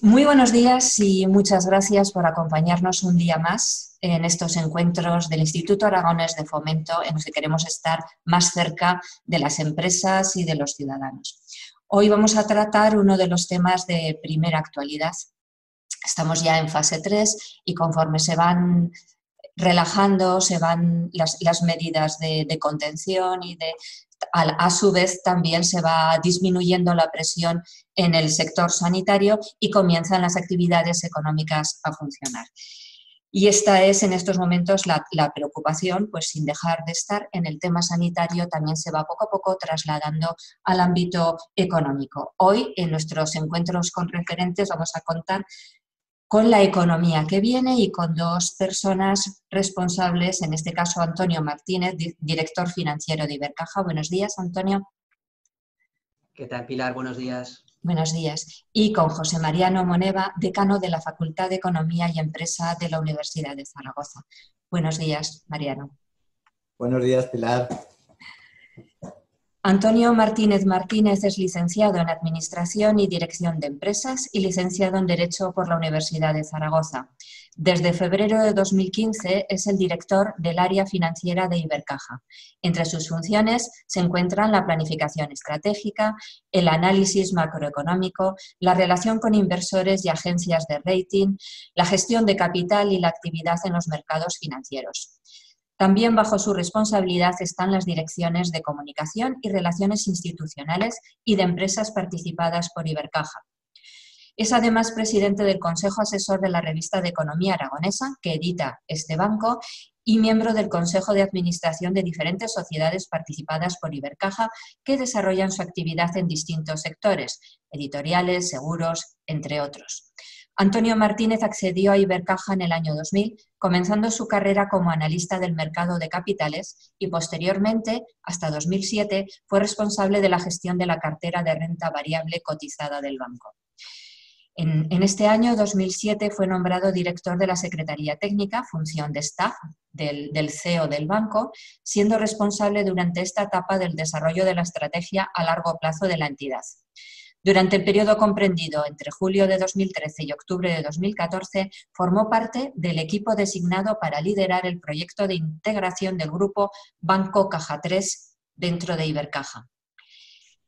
Muy buenos días y muchas gracias por acompañarnos un día más en estos encuentros del Instituto Aragonés de Fomento, en los que queremos estar más cerca de las empresas y de los ciudadanos. Hoy vamos a tratar uno de los temas de primera actualidad. Estamos ya en fase 3 y conforme se van relajando, se van las medidas de contención y a su vez también se va disminuyendo la presión en el sector sanitario y comienzan las actividades económicas a funcionar. Y esta es en estos momentos la preocupación, pues sin dejar de estar en el tema sanitario, también se va poco a poco trasladando al ámbito económico. Hoy, en nuestros encuentros con referentes, vamos a contar con la economía que viene y con dos personas responsables, en este caso Antonio Martínez, director financiero de Ibercaja. Buenos días, Antonio. ¿Qué tal, Pilar? Buenos días. Buenos días. Y con José Mariano Moneva, decano de la Facultad de Economía y Empresa de la Universidad de Zaragoza. Buenos días, Mariano. Buenos días, Pilar. Antonio Martínez Martínez es licenciado en Administración y Dirección de Empresas y licenciado en Derecho por la Universidad de Zaragoza. Desde febrero de 2015 es el director del área financiera de Ibercaja. Entre sus funciones se encuentran la planificación estratégica, el análisis macroeconómico, la relación con inversores y agencias de rating, la gestión de capital y la actividad en los mercados financieros. También bajo su responsabilidad están las direcciones de comunicación y relaciones institucionales y de empresas participadas por Ibercaja. Es además presidente del Consejo Asesor de la Revista de Economía Aragonesa, que edita este banco, y miembro del Consejo de Administración de diferentes sociedades participadas por Ibercaja que desarrollan su actividad en distintos sectores, editoriales, seguros, entre otros. Antonio Martínez accedió a Ibercaja en el año 2000, comenzando su carrera como analista del mercado de capitales y posteriormente, hasta 2007, fue responsable de la gestión de la cartera de renta variable cotizada del banco. En este año 2007 fue nombrado director de la Secretaría Técnica, función de staff del CEO del banco, siendo responsable durante esta etapa del desarrollo de la estrategia a largo plazo de la entidad. Durante el periodo comprendido entre julio de 2013 y octubre de 2014, formó parte del equipo designado para liderar el proyecto de integración del grupo Banco Caja 3 dentro de Ibercaja.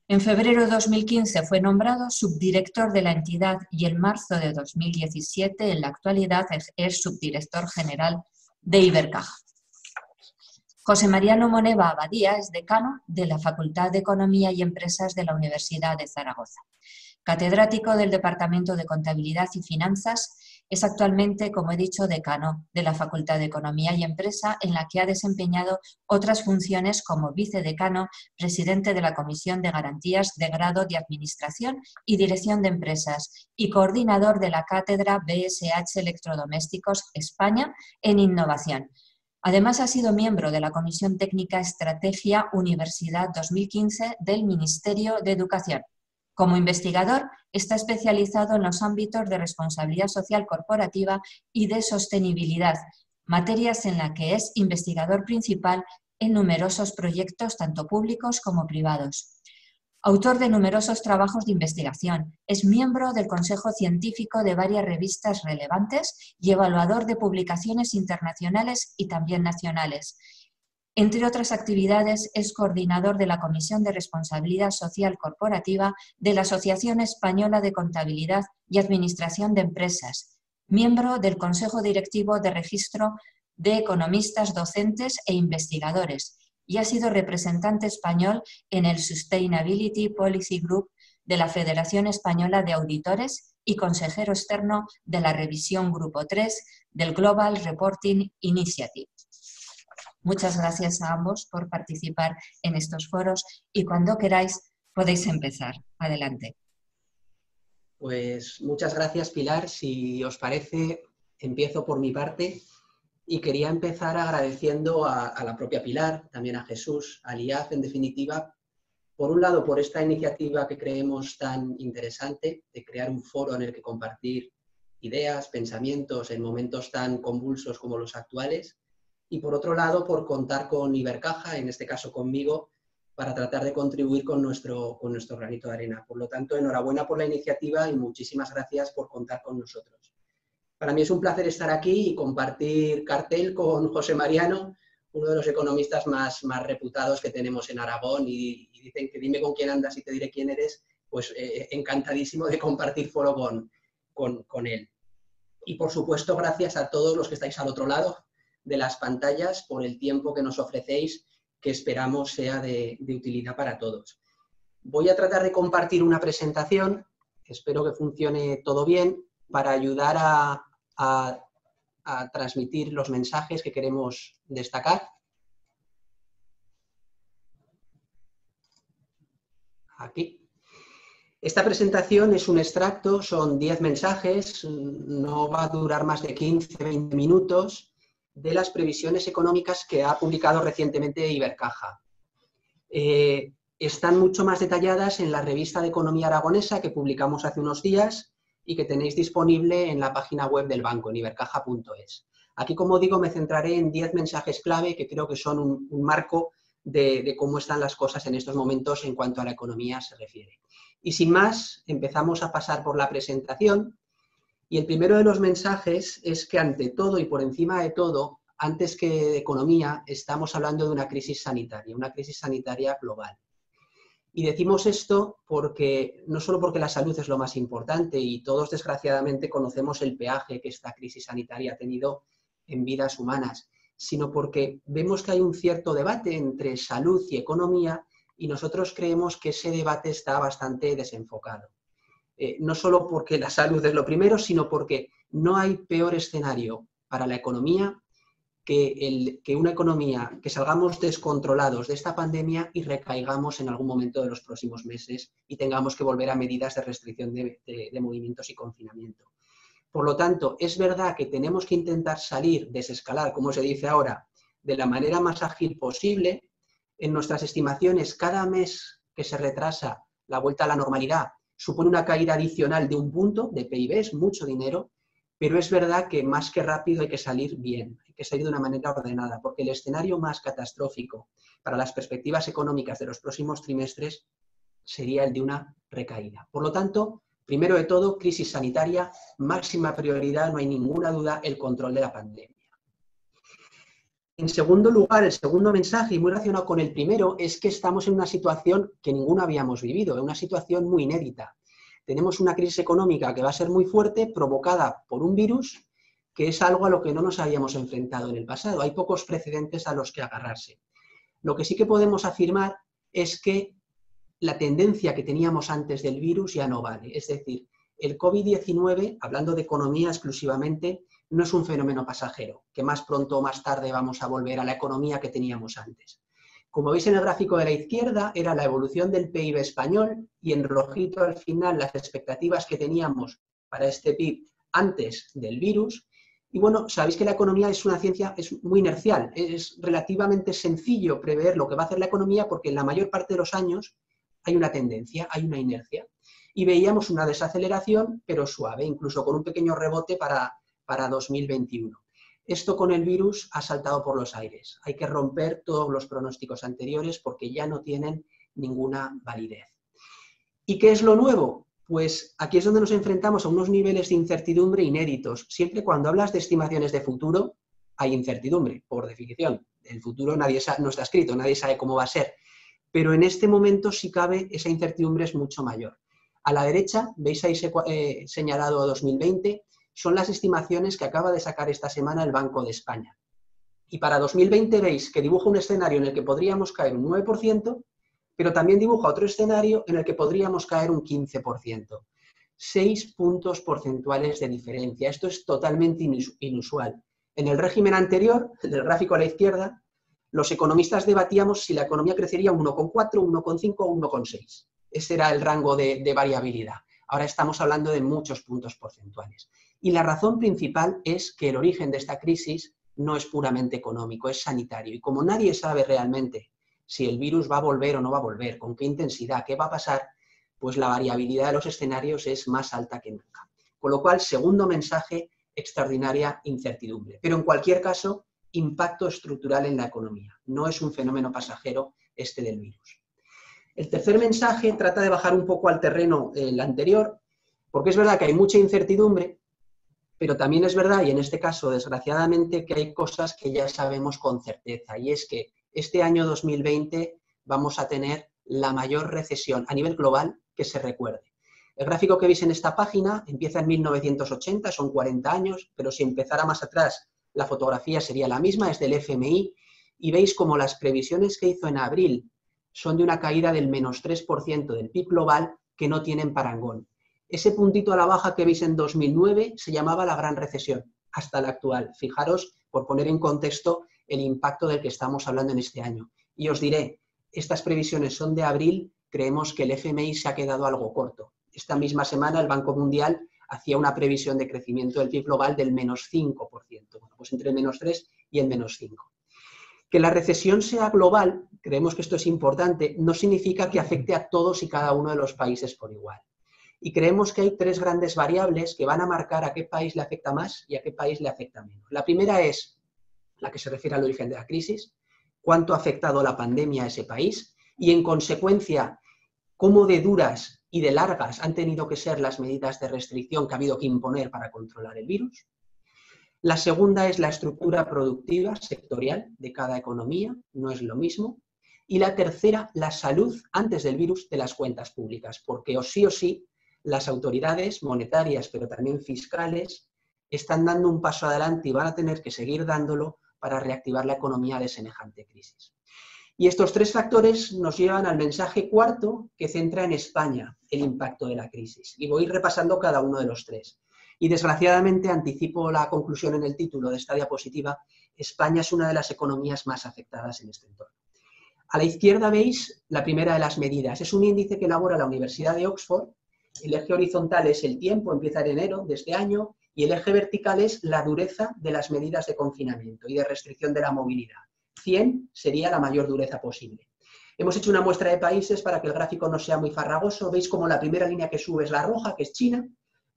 En febrero de 2015 fue nombrado subdirector de la entidad y en marzo de 2017, en la actualidad, es subdirector general de Ibercaja. José Mariano Moneva Abadía es decano de la Facultad de Economía y Empresas de la Universidad de Zaragoza. Catedrático del Departamento de Contabilidad y Finanzas, es actualmente, como he dicho, decano de la Facultad de Economía y Empresa, en la que ha desempeñado otras funciones como vicedecano, presidente de la Comisión de Garantías de Grado de Administración y Dirección de Empresas y coordinador de la Cátedra BSH Electrodomésticos España en Innovación. Además, ha sido miembro de la Comisión Técnica Estrategia Universidad 2015 del Ministerio de Educación. Como investigador, está especializado en los ámbitos de responsabilidad social corporativa y de sostenibilidad, materias en las que es investigador principal en numerosos proyectos tanto públicos como privados. Autor de numerosos trabajos de investigación, es miembro del Consejo Científico de varias revistas relevantes y evaluador de publicaciones internacionales y también nacionales. Entre otras actividades, es coordinador de la Comisión de Responsabilidad Social Corporativa de la Asociación Española de Contabilidad y Administración de Empresas, miembro del Consejo Directivo de Registro de Economistas Docentes e Investigadores, y ha sido representante español en el Sustainability Policy Group de la Federación Española de Auditores y consejero externo de la revisión Grupo 3 del Global Reporting Initiative. Muchas gracias a ambos por participar en estos foros y cuando queráis podéis empezar. Adelante. Pues muchas gracias, Pilar. Si os parece, empiezo por mi parte. Y quería empezar agradeciendo a la propia Pilar, también a Jesús, a IAF, en definitiva, por un lado, por esta iniciativa que creemos tan interesante, de crear un foro en el que compartir ideas, pensamientos en momentos tan convulsos como los actuales, y por otro lado, por contar con Ibercaja, en este caso conmigo, para tratar de contribuir con nuestro granito de arena. Por lo tanto, enhorabuena por la iniciativa y muchísimas gracias por contar con nosotros. Para mí es un placer estar aquí y compartir cartel con José Mariano, uno de los economistas más reputados que tenemos en Aragón, y dicen que dime con quién andas y te diré quién eres, pues encantadísimo de compartir foro con él. Y por supuesto, gracias a todos los que estáis al otro lado de las pantallas por el tiempo que nos ofrecéis, que esperamos sea de utilidad para todos. Voy a tratar de compartir una presentación, espero que funcione todo bien, para ayudar a transmitir los mensajes que queremos destacar. Aquí. Esta presentación es un extracto, son 10 mensajes, no va a durar más de 15-20 minutos, de las previsiones económicas que ha publicado recientemente Ibercaja. Están mucho más detalladas en la revista de Economía Aragonesa que publicamos hace unos días y que tenéis disponible en la página web del banco, en ibercaja.es. Aquí, como digo, me centraré en 10 mensajes clave que creo que son un marco de cómo están las cosas en estos momentos en cuanto a la economía se refiere. Y sin más, empezamos a pasar por la presentación. Y el primero de los mensajes es que ante todo y por encima de todo, antes que de economía, estamos hablando de una crisis sanitaria global. Y decimos esto porque no solo porque la salud es lo más importante y todos desgraciadamente conocemos el peaje que esta crisis sanitaria ha tenido en vidas humanas, sino porque vemos que hay un cierto debate entre salud y economía y nosotros creemos que ese debate está bastante desenfocado. No solo porque la salud es lo primero, sino porque no hay peor escenario para la economía que una economía que salgamos descontrolados de esta pandemia y recaigamos en algún momento de los próximos meses y tengamos que volver a medidas de restricción de movimientos y confinamiento. Por lo tanto, es verdad que tenemos que intentar salir, desescalar, como se dice ahora, de la manera más ágil posible. En nuestras estimaciones, cada mes que se retrasa la vuelta a la normalidad supone una caída adicional de 1 punto de PIB, es mucho dinero, pero es verdad que más que rápido hay que salir bien, hay que salir de una manera ordenada, porque el escenario más catastrófico para las perspectivas económicas de los próximos trimestres sería el de una recaída. Por lo tanto, primero de todo, crisis sanitaria, máxima prioridad, no hay ninguna duda, el control de la pandemia. En segundo lugar, el segundo mensaje, y muy relacionado con el primero, es que estamos en una situación que ninguno habíamos vivido, una situación muy inédita. Tenemos una crisis económica que va a ser muy fuerte, provocada por un virus, que es algo a lo que no nos habíamos enfrentado en el pasado. Hay pocos precedentes a los que agarrarse. Lo que sí que podemos afirmar es que la tendencia que teníamos antes del virus ya no vale. Es decir, el COVID-19, hablando de economía exclusivamente, no es un fenómeno pasajero, que más pronto o más tarde vamos a volver a la economía que teníamos antes. Como veis en el gráfico de la izquierda, era la evolución del PIB español y en rojito al final las expectativas que teníamos para este PIB antes del virus. Y bueno, sabéis que la economía es una ciencia muy inercial, es relativamente sencillo prever lo que va a hacer la economía porque en la mayor parte de los años hay una tendencia, hay una inercia. Y veíamos una desaceleración, pero suave, incluso con un pequeño rebote para 2021. Esto con el virus ha saltado por los aires. Hay que romper todos los pronósticos anteriores porque ya no tienen ninguna validez. ¿Y qué es lo nuevo? Pues aquí es donde nos enfrentamos a unos niveles de incertidumbre inéditos. Siempre cuando hablas de estimaciones de futuro, hay incertidumbre, por definición. El futuro no está escrito, nadie sabe cómo va a ser. Pero en este momento, si cabe, esa incertidumbre es mucho mayor. A la derecha, veis ahí señalado 2020, son las estimaciones que acaba de sacar esta semana el Banco de España. Y para 2020 veis que dibuja un escenario en el que podríamos caer un 9%, pero también dibuja otro escenario en el que podríamos caer un 15%. 6 puntos porcentuales de diferencia. Esto es totalmente inusual. En el régimen anterior, el del gráfico a la izquierda, los economistas debatíamos si la economía crecería un 1,4, 1,5 o 1,6. Ese era el rango de variabilidad. Ahora estamos hablando de muchos puntos porcentuales. Y la razón principal es que el origen de esta crisis no es puramente económico, es sanitario. Y como nadie sabe realmente si el virus va a volver o no va a volver, con qué intensidad, qué va a pasar, pues la variabilidad de los escenarios es más alta que nunca. Con lo cual, segundo mensaje, extraordinaria incertidumbre. Pero en cualquier caso, impacto estructural en la economía. No es un fenómeno pasajero este del virus. El tercer mensaje trata de bajar un poco al terreno el anterior, porque es verdad que hay mucha incertidumbre, pero también es verdad, y en este caso desgraciadamente, que hay cosas que ya sabemos con certeza, y es que este año 2020 vamos a tener la mayor recesión a nivel global que se recuerde. El gráfico que veis en esta página empieza en 1980, son 40 años, pero si empezara más atrás la fotografía sería la misma, es del FMI, y veis como las previsiones que hizo en abril son de una caída del menos 3% del PIB global que no tienen parangón. Ese puntito a la baja que veis en 2009 se llamaba la Gran Recesión, hasta la actual. Fijaros, por poner en contexto el impacto del que estamos hablando en este año. Y os diré, estas previsiones son de abril, creemos que el FMI se ha quedado algo corto. Esta misma semana el Banco Mundial hacía una previsión de crecimiento del PIB global del menos 5%, bueno, pues entre el menos 3 y el menos 5. Que la recesión sea global, creemos que esto es importante, no significa que afecte a todos y cada uno de los países por igual. Y creemos que hay tres grandes variables que van a marcar a qué país le afecta más y a qué país le afecta menos. La primera es la que se refiere al origen de la crisis, cuánto ha afectado la pandemia a ese país y, en consecuencia, cómo de duras y de largas han tenido que ser las medidas de restricción que ha habido que imponer para controlar el virus. La segunda es la estructura productiva sectorial de cada economía, no es lo mismo. Y la tercera, la salud antes del virus de las cuentas públicas, porque o sí, las autoridades monetarias, pero también fiscales, están dando un paso adelante y van a tener que seguir dándolo para reactivar la economía de semejante crisis. Y estos tres factores nos llevan al mensaje cuarto, que centra en España el impacto de la crisis. Y voy repasando cada uno de los tres. Y desgraciadamente, anticipo la conclusión en el título de esta diapositiva, España es una de las economías más afectadas en este entorno. A la izquierda veis la primera de las medidas. Es un índice que elabora la Universidad de Oxford. El eje horizontal es el tiempo, empieza en enero de este año, y el eje vertical es la dureza de las medidas de confinamiento y de restricción de la movilidad. 100 sería la mayor dureza posible. Hemos hecho una muestra de países para que el gráfico no sea muy farragoso. Veis como la primera línea que sube es la roja, que es China,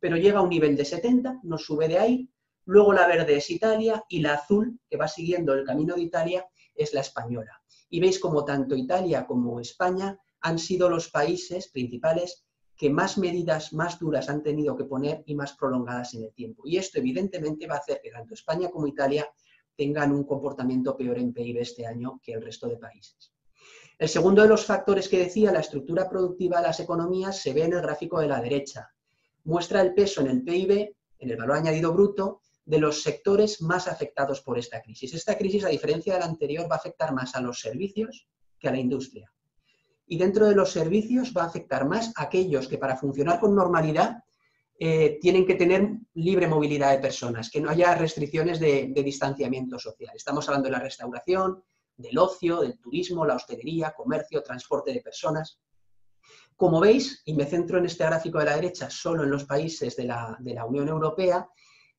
pero llega a un nivel de 70, no sube de ahí. Luego la verde es Italia y la azul, que va siguiendo el camino de Italia, es la española. Y veis como tanto Italia como España han sido los países principales que más medidas más duras han tenido que poner y más prolongadas en el tiempo. Y esto evidentemente va a hacer que tanto España como Italia tengan un comportamiento peor en PIB este año que el resto de países. El segundo de los factores que decía, la estructura productiva de las economías, se ve en el gráfico de la derecha. Muestra el peso en el PIB, en el valor añadido bruto, de los sectores más afectados por esta crisis. Esta crisis, a diferencia de la anterior, va a afectar más a los servicios que a la industria. Y dentro de los servicios va a afectar más a aquellos que para funcionar con normalidad tienen que tener libre movilidad de personas, que no haya restricciones de distanciamiento social. Estamos hablando de la restauración, del ocio, del turismo, la hostelería, comercio, transporte de personas. Como veis, y me centro en este gráfico de la derecha, solo en los países de la Unión Europea,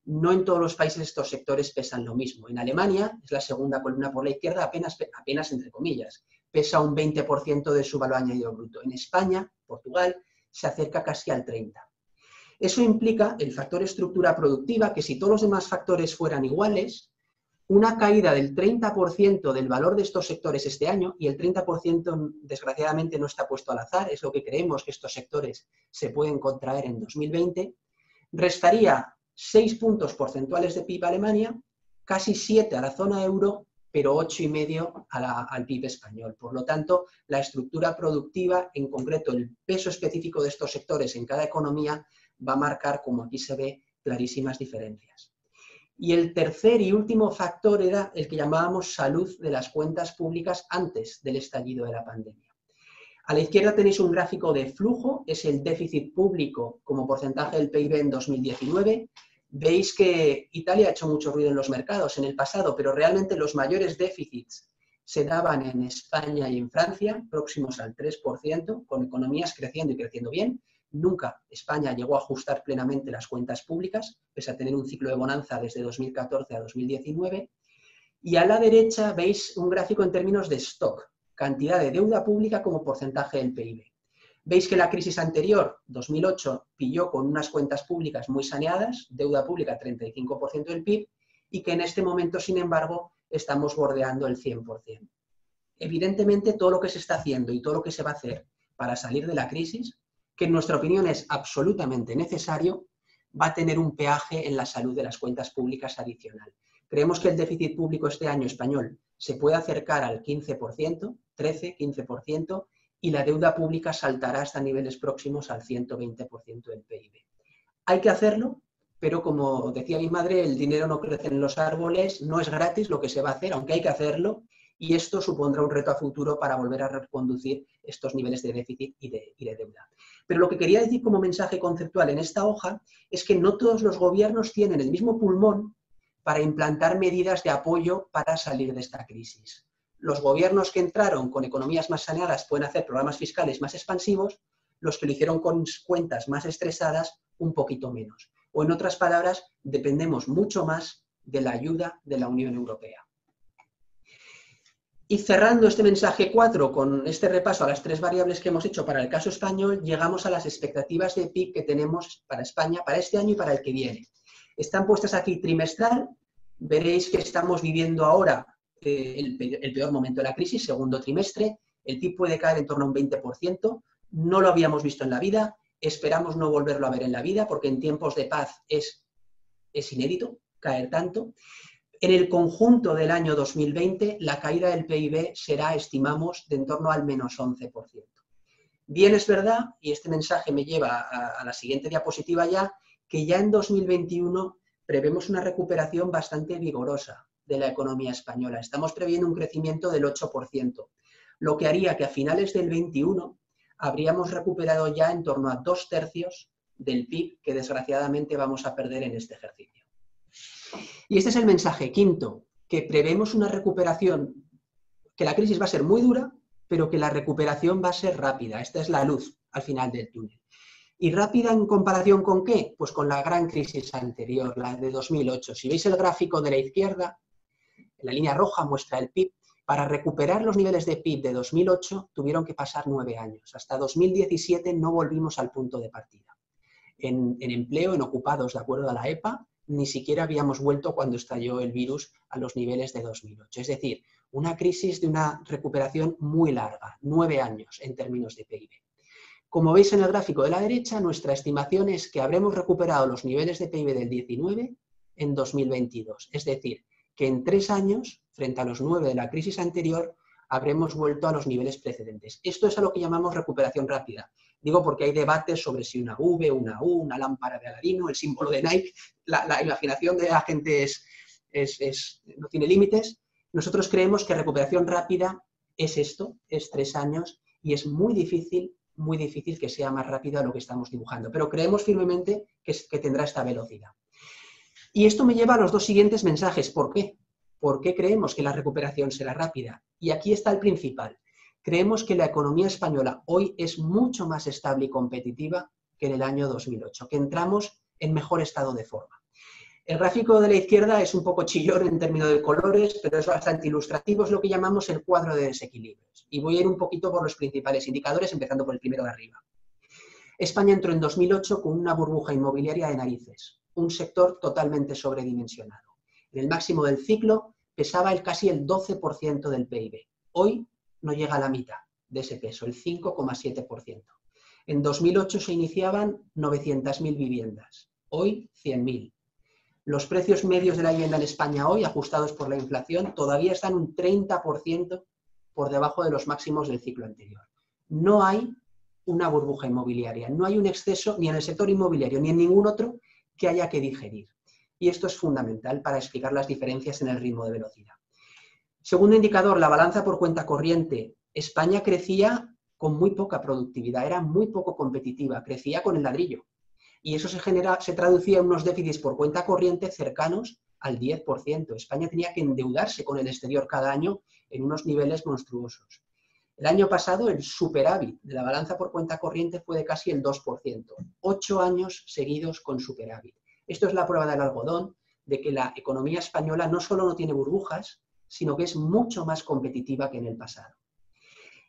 no en todos los países estos sectores pesan lo mismo. En Alemania, es la segunda columna por la izquierda, apenas entre comillas, pesa un 20% de su valor añadido bruto. En España, Portugal, se acerca casi al 30%. Eso implica el factor estructura productiva, que si todos los demás factores fueran iguales, una caída del 30% del valor de estos sectores este año, y el 30% desgraciadamente no está puesto al azar, es lo que creemos que estos sectores se pueden contraer en 2020, restaría 6 puntos porcentuales de PIB a Alemania, casi 7 a la zona euro, pero 8,5 al PIB español. Por lo tanto, la estructura productiva, en concreto el peso específico de estos sectores en cada economía, va a marcar, como aquí se ve, clarísimas diferencias. Y el tercer y último factor era el que llamábamos salud de las cuentas públicas antes del estallido de la pandemia. A la izquierda tenéis un gráfico de flujo, es el déficit público como porcentaje del PIB en 2019. Veis que Italia ha hecho mucho ruido en los mercados en el pasado, pero realmente los mayores déficits se daban en España y en Francia, próximos al 3%, con economías creciendo y creciendo bien. Nunca España llegó a ajustar plenamente las cuentas públicas, pese a tener un ciclo de bonanza desde 2014 a 2019. Y a la derecha veis un gráfico en términos de stock, cantidad de deuda pública como porcentaje del PIB. Veis que la crisis anterior, 2008, pilló con unas cuentas públicas muy saneadas, deuda pública 35% del PIB, y que en este momento, sin embargo, estamos bordeando el 100%. Evidentemente, todo lo que se está haciendo y todo lo que se va a hacer para salir de la crisis, que en nuestra opinión es absolutamente necesario, va a tener un peaje en la salud de las cuentas públicas adicional. Creemos que el déficit público este año español se puede acercar al 15%, 13-15%, y la deuda pública saltará hasta niveles próximos al 120% del PIB. Hay que hacerlo, pero como decía mi madre, el dinero no crece en los árboles, no es gratis lo que se va a hacer, aunque hay que hacerlo, y esto supondrá un reto a futuro para volver a reconducir estos niveles de déficit y de deuda. Pero lo que quería decir como mensaje conceptual en esta hoja es que no todos los gobiernos tienen el mismo pulmón para implantar medidas de apoyo para salir de esta crisis. Los gobiernos que entraron con economías más saneadas pueden hacer programas fiscales más expansivos, los que lo hicieron con cuentas más estresadas, un poquito menos. O en otras palabras, dependemos mucho más de la ayuda de la Unión Europea. Y cerrando este mensaje 4 con este repaso a las 3 variables que hemos hecho para el caso español, llegamos a las expectativas de PIB que tenemos para España para este año y para el que viene. Están puestas aquí trimestral, veréis que estamos viviendo ahora el peor momento de la crisis, segundo trimestre, el PIB puede caer en torno a un 20%, no lo habíamos visto en la vida, esperamos no volverlo a ver en la vida, porque en tiempos de paz es inédito caer tanto. En el conjunto del año 2020, la caída del PIB será, estimamos, de en torno al menos 11%. Bien es verdad, y este mensaje me lleva a la siguiente diapositiva ya, que ya en 2021 prevemos una recuperación bastante vigorosa de la economía española. Estamos previendo un crecimiento del 8%, lo que haría que a finales del 21 habríamos recuperado ya en torno a 2/3 del PIB que desgraciadamente vamos a perder en este ejercicio. Y este es el mensaje quinto, que prevemos una recuperación, que la crisis va a ser muy dura, pero que la recuperación va a ser rápida. Esta es la luz al final del túnel. ¿Y rápida en comparación con qué? Pues con la gran crisis anterior, la de 2008. Si veis el gráfico de la izquierda, la línea roja muestra el PIB. Para recuperar los niveles de PIB de 2008 tuvieron que pasar 9 años. Hasta 2017 no volvimos al punto de partida. En empleo, en ocupados de acuerdo a la EPA, ni siquiera habíamos vuelto cuando estalló el virus a los niveles de 2008. Es decir, una crisis de una recuperación muy larga, 9 años en términos de PIB. Como veis en el gráfico de la derecha, nuestra estimación es que habremos recuperado los niveles de PIB del 19 en 2022. Es decir, que en 3 años, frente a los 9 de la crisis anterior, habremos vuelto a los niveles precedentes. Esto es a lo que llamamos recuperación rápida. Digo porque hay debates sobre si una V, una U, una lámpara de Aladino, el símbolo de Nike. La imaginación de la gente no tiene límites. Nosotros creemos que recuperación rápida es esto, es 3 años, y es muy difícil que sea más rápida de lo que estamos dibujando. Pero creemos firmemente que tendrá esta velocidad. Y esto me lleva a los 2 siguientes mensajes. ¿Por qué? ¿Por qué creemos que la recuperación será rápida? Y aquí está el principal. Creemos que la economía española hoy es mucho más estable y competitiva que en el año 2008, que entramos en mejor estado de forma. El gráfico de la izquierda es un poco chillón en términos de colores, pero es bastante ilustrativo, es lo que llamamos el cuadro de desequilibrios. Y voy a ir un poquito por los principales indicadores, empezando por el primero de arriba. España entró en 2008 con una burbuja inmobiliaria de narices, un sector totalmente sobredimensionado. En el máximo del ciclo pesaba casi el 12% del PIB. Hoy no llega a la mitad de ese peso, el 5,7%. En 2008 se iniciaban 900.000 viviendas, hoy 100.000. Los precios medios de la vivienda en España hoy, ajustados por la inflación, todavía están un 30% por debajo de los máximos del ciclo anterior. No hay una burbuja inmobiliaria, no hay un exceso ni en el sector inmobiliario ni en ningún otro que haya que digerir. Y esto es fundamental para explicar las diferencias en el ritmo de velocidad. Segundo indicador, la balanza por cuenta corriente. España crecía con muy poca productividad, era muy poco competitiva, crecía con el ladrillo. Y eso se traducía en unos déficits por cuenta corriente cercanos al 10%. España tenía que endeudarse con el exterior cada año en unos niveles monstruosos. El año pasado el superávit de la balanza por cuenta corriente fue de casi el 2%. 8 años seguidos con superávit. Esto es la prueba del algodón de que la economía española no solo no tiene burbujas, sino que es mucho más competitiva que en el pasado.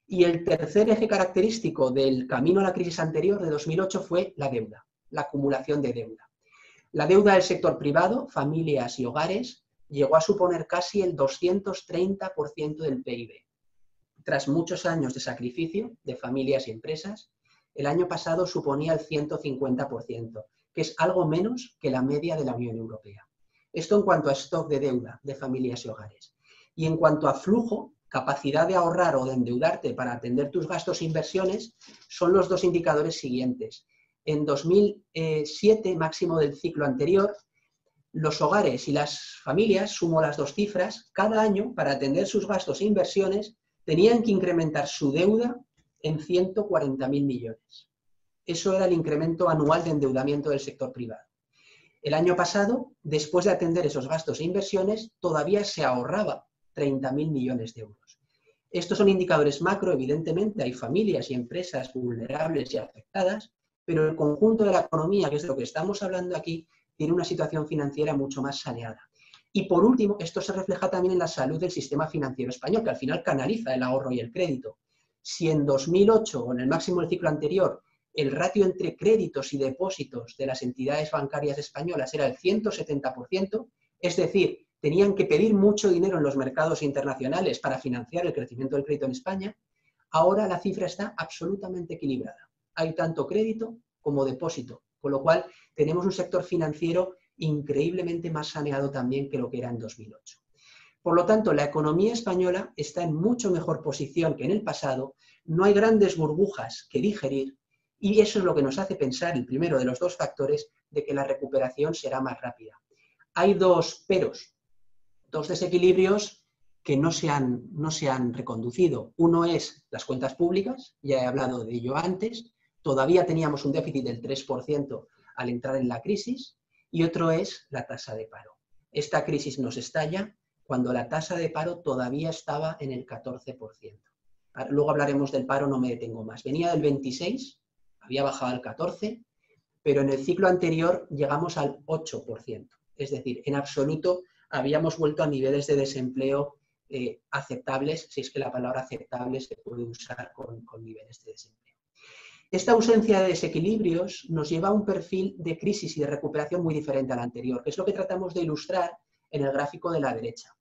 Y el tercer eje característico del camino a la crisis anterior de 2008 fue la deuda, la acumulación de deuda. La deuda del sector privado, familias y hogares, llegó a suponer casi el 230% del PIB. tras muchos años de sacrificio de familias y empresas, el año pasado suponía el 150%, que es algo menos que la media de la Unión Europea. Esto en cuanto a stock de deuda de familias y hogares. Y en cuanto a flujo, capacidad de ahorrar o de endeudarte para atender tus gastos e inversiones, son los dos indicadores siguientes. En 2007, máximo del ciclo anterior, los hogares y las familias, sumo las dos cifras, cada año, para atender sus gastos e inversiones, tenían que incrementar su deuda en 140.000 millones. Eso era el incremento anual de endeudamiento del sector privado. El año pasado, después de atender esos gastos e inversiones, todavía se ahorraba 30.000 millones de euros. Estos son indicadores macro, evidentemente, hay familias y empresas vulnerables y afectadas, pero el conjunto de la economía, que es de lo que estamos hablando aquí, tiene una situación financiera mucho más saneada. Y por último, esto se refleja también en la salud del sistema financiero español, que al final canaliza el ahorro y el crédito. Si en 2008, o en el máximo del ciclo anterior, el ratio entre créditos y depósitos de las entidades bancarias españolas era el 170%, es decir, tenían que pedir mucho dinero en los mercados internacionales para financiar el crecimiento del crédito en España, ahora la cifra está absolutamente equilibrada. Hay tanto crédito como depósito, con lo cual tenemos un sector financiero increíblemente más saneado también que lo que era en 2008. Por lo tanto, la economía española está en mucho mejor posición que en el pasado, no hay grandes burbujas que digerir y eso es lo que nos hace pensar, el primero de los dos factores, de que la recuperación será más rápida. Hay dos peros, dos desequilibrios que no se han reconducido. Uno es las cuentas públicas, ya he hablado de ello antes, todavía teníamos un déficit del 3% al entrar en la crisis, y otro es la tasa de paro. Esta crisis nos estalla cuando la tasa de paro todavía estaba en el 14%. Luego hablaremos del paro, no me detengo más. Venía del 26%, había bajado al 14%, pero en el ciclo anterior llegamos al 8%. Es decir, en absoluto habíamos vuelto a niveles de desempleo aceptables, si es que la palabra aceptable se puede usar con niveles de desempleo. Esta ausencia de desequilibrios nos lleva a un perfil de crisis y de recuperación muy diferente al anterior, que es lo que tratamos de ilustrar en el gráfico de la derecha.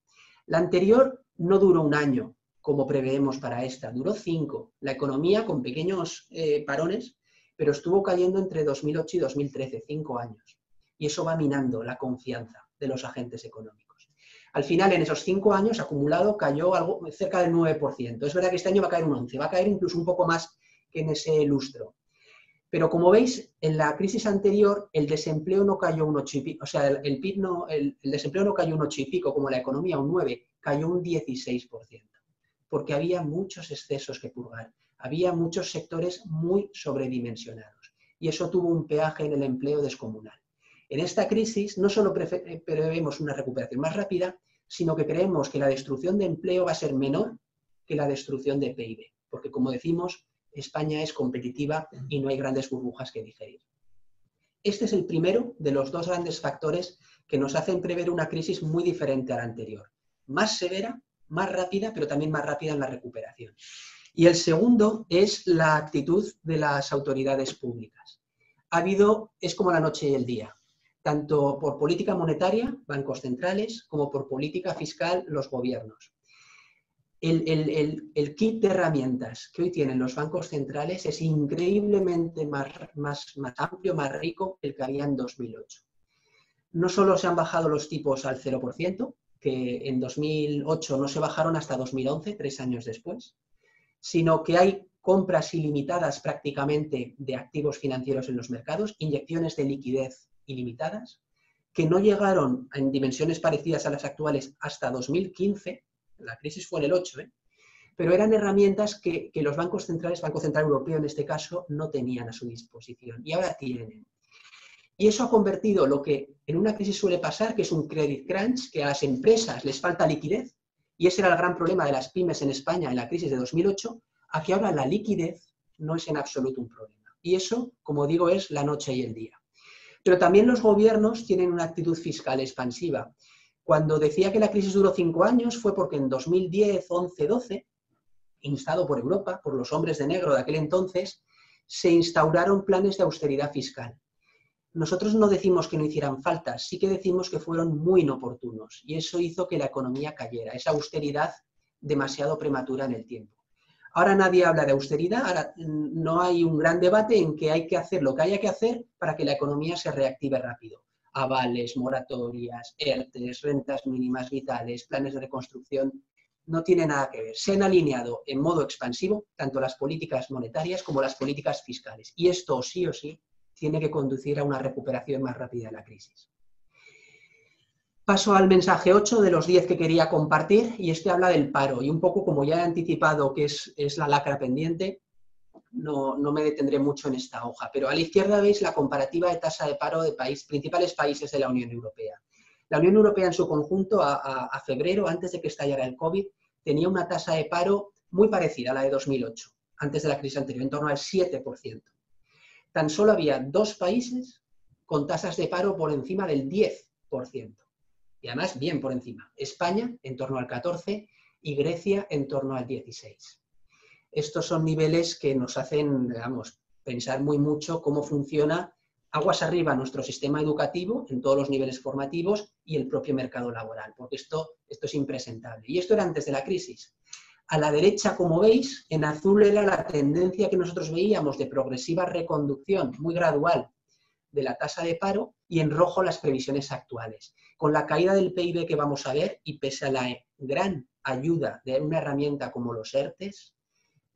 La anterior no duró un año, como preveemos para esta, duró 5. La economía con pequeños parones, pero estuvo cayendo entre 2008 y 2013, 5 años. Y eso va minando la confianza de los agentes económicos. Al final, en esos 5 años acumulado, cayó algo cerca del 9%. Es verdad que este año va a caer un 11%, va a caer incluso un poco más que en ese lustro. Pero como veis, en la crisis anterior el desempleo no cayó un 8 y pico, o sea, el desempleo no cayó un 8 y pico como la economía, un 9, cayó un 16%, porque había muchos excesos que purgar, había muchos sectores muy sobredimensionados y eso tuvo un peaje en el empleo descomunal. En esta crisis no solo prevemos una recuperación más rápida, sino que creemos que la destrucción de empleo va a ser menor que la destrucción de PIB, porque como decimos, España es competitiva y no hay grandes burbujas que digerir. Este es el primero de los dos grandes factores que nos hacen prever una crisis muy diferente a la anterior. Más severa, más rápida, pero también más rápida en la recuperación. Y el segundo es la actitud de las autoridades públicas. Es como la noche y el día. Tanto por política monetaria, bancos centrales, como por política fiscal, los gobiernos. El kit de herramientas que hoy tienen los bancos centrales es increíblemente más amplio, más rico que el que había en 2008. No solo se han bajado los tipos al 0%, que en 2008 no se bajaron hasta 2011, 3 años después, sino que hay compras ilimitadas prácticamente de activos financieros en los mercados, inyecciones de liquidez ilimitadas, que no llegaron en dimensiones parecidas a las actuales hasta 2015, la crisis fue en el 8, pero eran herramientas que los bancos centrales, Banco Central Europeo en este caso, no tenían a su disposición y ahora tienen. Y eso ha convertido lo que en una crisis suele pasar, que es un credit crunch, que a las empresas les falta liquidez, y ese era el gran problema de las pymes en España en la crisis de 2008, a que ahora la liquidez no es en absoluto un problema. Y eso, como digo, es la noche y el día. Pero también los gobiernos tienen una actitud fiscal expansiva. Cuando decía que la crisis duró 5 años fue porque en 2010, 11, 12, instado por Europa, por los hombres de negro de aquel entonces, se instauraron planes de austeridad fiscal. Nosotros no decimos que no hicieran falta, sí que decimos que fueron muy inoportunos y eso hizo que la economía cayera, esa austeridad demasiado prematura en el tiempo. Ahora nadie habla de austeridad, ahora no hay un gran debate en que hay que hacer lo que haya que hacer para que la economía se reactive rápido. Avales, moratorias, ERTES, rentas mínimas vitales, planes de reconstrucción, no tiene nada que ver. Se han alineado en modo expansivo tanto las políticas monetarias como las políticas fiscales. Y esto sí o sí tiene que conducir a una recuperación más rápida de la crisis. Paso al mensaje 8 de los 10 que quería compartir, y este habla del paro. Y un poco como ya he anticipado que es la lacra pendiente, no me detendré mucho en esta hoja. Pero a la izquierda veis la comparativa de tasa de paro de principales países de la Unión Europea. La Unión Europea en su conjunto, a febrero, antes de que estallara el COVID, tenía una tasa de paro muy parecida a la de 2008, antes de la crisis anterior, en torno al 7%. Tan solo había 2 países con tasas de paro por encima del 10%. Y además bien por encima. España en torno al 14% y Grecia en torno al 16%. Estos son niveles que nos hacen, digamos, pensar muy mucho cómo funciona aguas arriba nuestro sistema educativo en todos los niveles formativos y el propio mercado laboral, porque esto es impresentable. Y esto era antes de la crisis. A la derecha, como veis, en azul era la tendencia que nosotros veíamos de progresiva reconducción, muy gradual, de la tasa de paro, y en rojo las previsiones actuales. Con la caída del PIB que vamos a ver, y pese a la gran ayuda de una herramienta como los ERTES,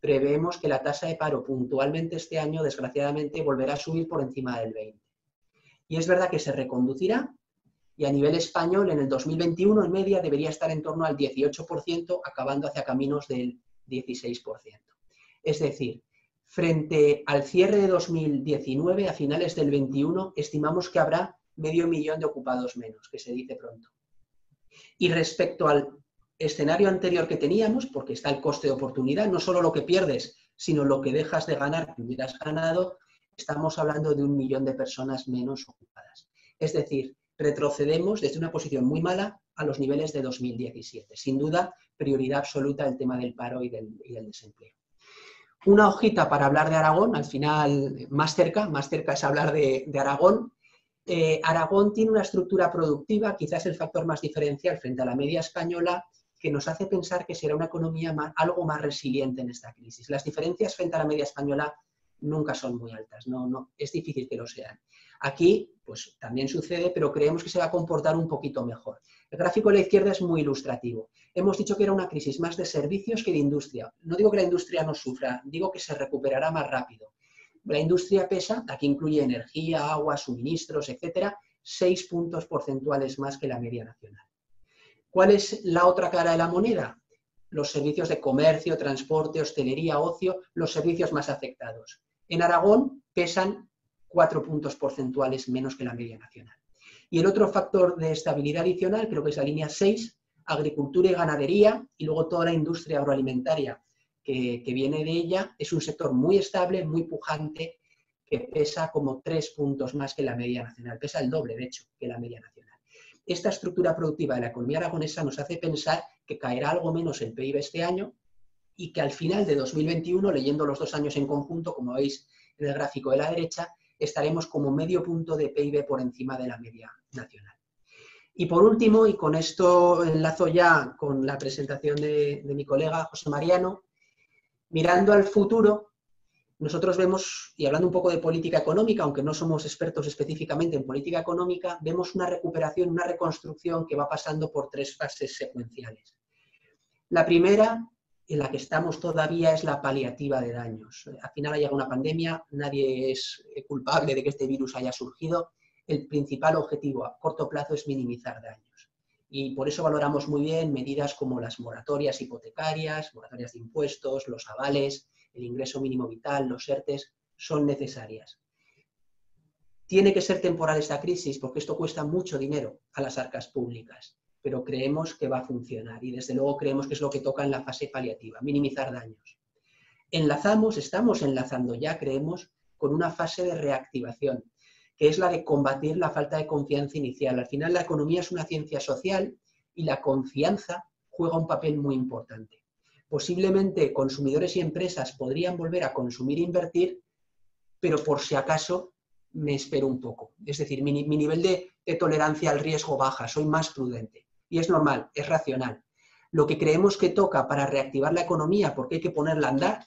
preveemos que la tasa de paro puntualmente este año, desgraciadamente, volverá a subir por encima del 20%. Y es verdad que se reconducirá, y a nivel español, en el 2021, en media, debería estar en torno al 18%, acabando hacia caminos del 16%. Es decir, frente al cierre de 2019, a finales del 21, estimamos que habrá 500.000 de ocupados menos, que se dice pronto. Y respecto al escenario anterior que teníamos, porque está el coste de oportunidad, no solo lo que pierdes, sino lo que dejas de ganar que hubieras ganado, estamos hablando de 1 millón de personas menos ocupadas. Es decir, retrocedemos desde una posición muy mala a los niveles de 2017. Sin duda, prioridad absoluta el tema del paro y del desempleo. Una hojita para hablar de Aragón, al final más cerca es hablar de Aragón. Aragón tiene una estructura productiva, quizás el factor más diferencial frente a la media española, que nos hace pensar que será una economía algo más resiliente en esta crisis. Las diferencias frente a la media española nunca son muy altas, no, es difícil que lo sean. Aquí, pues también sucede, pero creemos que se va a comportar un poquito mejor. El gráfico de la izquierda es muy ilustrativo. Hemos dicho que era una crisis más de servicios que de industria. No digo que la industria no sufra, digo que se recuperará más rápido. La industria pesa, aquí incluye energía, agua, suministros, etcétera, 6 puntos porcentuales más que la media nacional. ¿Cuál es la otra cara de la moneda? Los servicios de comercio, transporte, hostelería, ocio, los servicios más afectados. En Aragón pesan 4 puntos porcentuales menos que la media nacional. Y el otro factor de estabilidad adicional, creo que es la línea 6, agricultura y ganadería, y luego toda la industria agroalimentaria que viene de ella, es un sector muy estable, muy pujante, que pesa como 3 puntos más que la media nacional, pesa el doble, de hecho, que la media nacional. Esta estructura productiva de la economía aragonesa nos hace pensar que caerá algo menos el PIB este año y que al final de 2021, leyendo los 2 años en conjunto, como veis en el gráfico de la derecha, estaremos como medio punto de PIB por encima de la media nacional. Y por último, y con esto enlazo ya con la presentación de mi colega José Mariano, mirando al futuro, nosotros vemos, y hablando un poco de política económica, aunque no somos expertos específicamente en política económica, vemos una recuperación, una reconstrucción que va pasando por 3 fases secuenciales. La primera, en la que estamos todavía, es la paliativa de daños. Al final ha llegado una pandemia, nadie es culpable de que este virus haya surgido. El principal objetivo a corto plazo es minimizar daños. Y por eso valoramos muy bien medidas como las moratorias hipotecarias, moratorias de impuestos, los avales, el ingreso mínimo vital, los ERTES, son necesarias. Tiene que ser temporal esta crisis porque esto cuesta mucho dinero a las arcas públicas, pero creemos que va a funcionar y desde luego creemos que es lo que toca en la fase paliativa, minimizar daños. Estamos enlazando ya, creemos, con una fase de reactivación, que es la de combatir la falta de confianza inicial. Al final la economía es una ciencia social y la confianza juega un papel muy importante. Posiblemente consumidores y empresas podrían volver a consumir e invertir, pero por si acaso me espero un poco. Es decir, mi nivel de tolerancia al riesgo baja, soy más prudente. Y es normal, es racional. lo que creemos que toca para reactivar la economía, porque hay que ponerla a andar,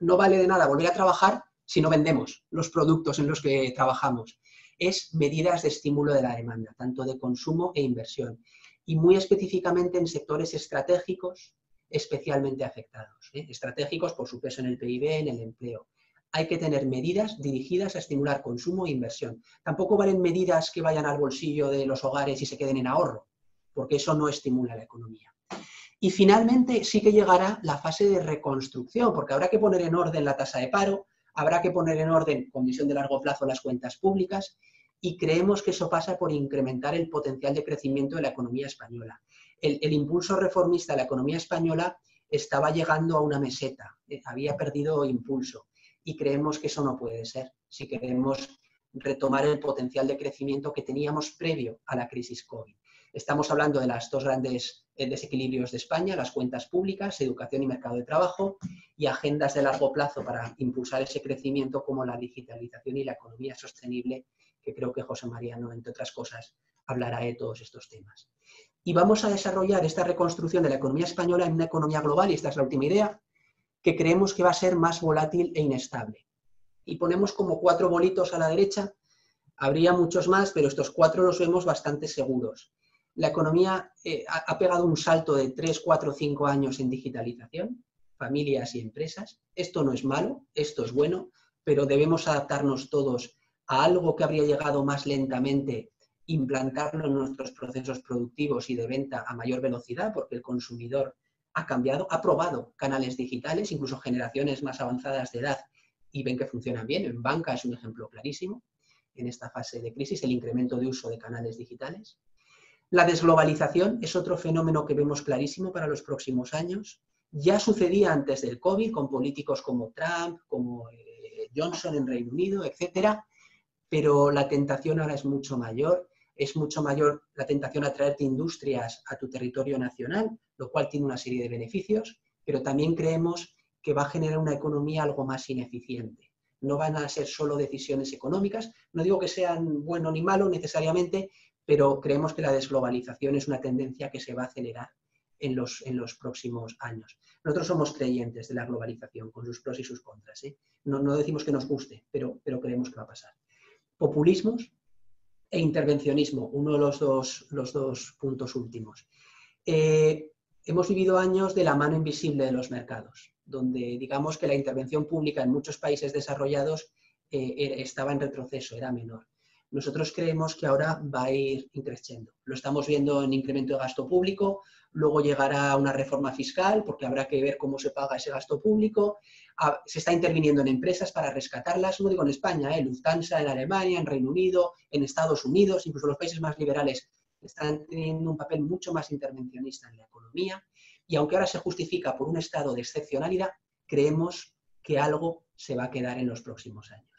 no vale de nada volver a trabajar si no vendemos los productos en los que trabajamos. Es medidas de estímulo de la demanda, tanto de consumo e inversión, y muy específicamente en sectores estratégicos especialmente afectados, estratégicos por su peso en el PIB, en el empleo. Hay que tener medidas dirigidas a estimular consumo e inversión. Tampoco valen medidas que vayan al bolsillo de los hogares y se queden en ahorro, porque eso no estimula la economía. Y finalmente sí que llegará la fase de reconstrucción, porque habrá que poner en orden la tasa de paro, habrá que poner en orden, con visión de largo plazo, las cuentas públicas, y creemos que eso pasa por incrementar el potencial de crecimiento de la economía española. El impulso reformista de la economía española estaba llegando a una meseta, había perdido impulso, y creemos que eso no puede ser si queremos retomar el potencial de crecimiento que teníamos previo a la crisis COVID. Estamos hablando de los dos grandes desequilibrios de España, las cuentas públicas, educación y mercado de trabajo, y agendas de largo plazo para impulsar ese crecimiento como la digitalización y la economía sostenible, que creo que José Mariano, entre otras cosas, hablará de todos estos temas. Y vamos a desarrollar esta reconstrucción de la economía española en una economía global, y esta es la última idea, que creemos que va a ser más volátil e inestable. Y ponemos como 4 bolitos a la derecha, habría muchos más, pero estos 4 los vemos bastante seguros. La economía ha pegado un salto de 3, 4, 5 años en digitalización, familias y empresas. Esto no es malo, esto es bueno, pero debemos adaptarnos todos a algo que habría llegado más lentamente, implantarlo en nuestros procesos productivos y de venta a mayor velocidad, porque el consumidor ha cambiado, ha probado canales digitales, incluso generaciones más avanzadas de edad, y ven que funcionan bien. En banca es un ejemplo clarísimo en esta fase de crisis, el incremento de uso de canales digitales. La desglobalización es otro fenómeno que vemos clarísimo para los próximos años. Ya sucedía antes del COVID con políticos como Trump, como Johnson en Reino Unido, etcétera, pero la tentación ahora es mucho mayor la tentación a traerte industrias a tu territorio nacional, lo cual tiene una serie de beneficios, pero también creemos que va a generar una economía algo más ineficiente. No van a ser solo decisiones económicas, no digo que sean bueno ni malo necesariamente, pero creemos que la desglobalización es una tendencia que se va a acelerar en los próximos años. Nosotros somos creyentes de la globalización, con sus pros y sus contras, ¿eh? No decimos que nos guste, pero creemos que va a pasar. Populismos e intervencionismo, uno de los dos puntos últimos. Hemos vivido años de la mano invisible de los mercados, donde digamos que la intervención pública en muchos países desarrollados estaba en retroceso, era menor. Nosotros creemos que ahora va a ir creciendo. Lo estamos viendo en incremento de gasto público, luego llegará una reforma fiscal, porque habrá que ver cómo se paga ese gasto público. Se está interviniendo en empresas para rescatarlas, no digo en España, Lufthansa en Alemania, en Reino Unido, en Estados Unidos, incluso los países más liberales están teniendo un papel mucho más intervencionista en la economía. Y aunque ahora se justifica por un estado de excepcionalidad, creemos que algo se va a quedar en los próximos años.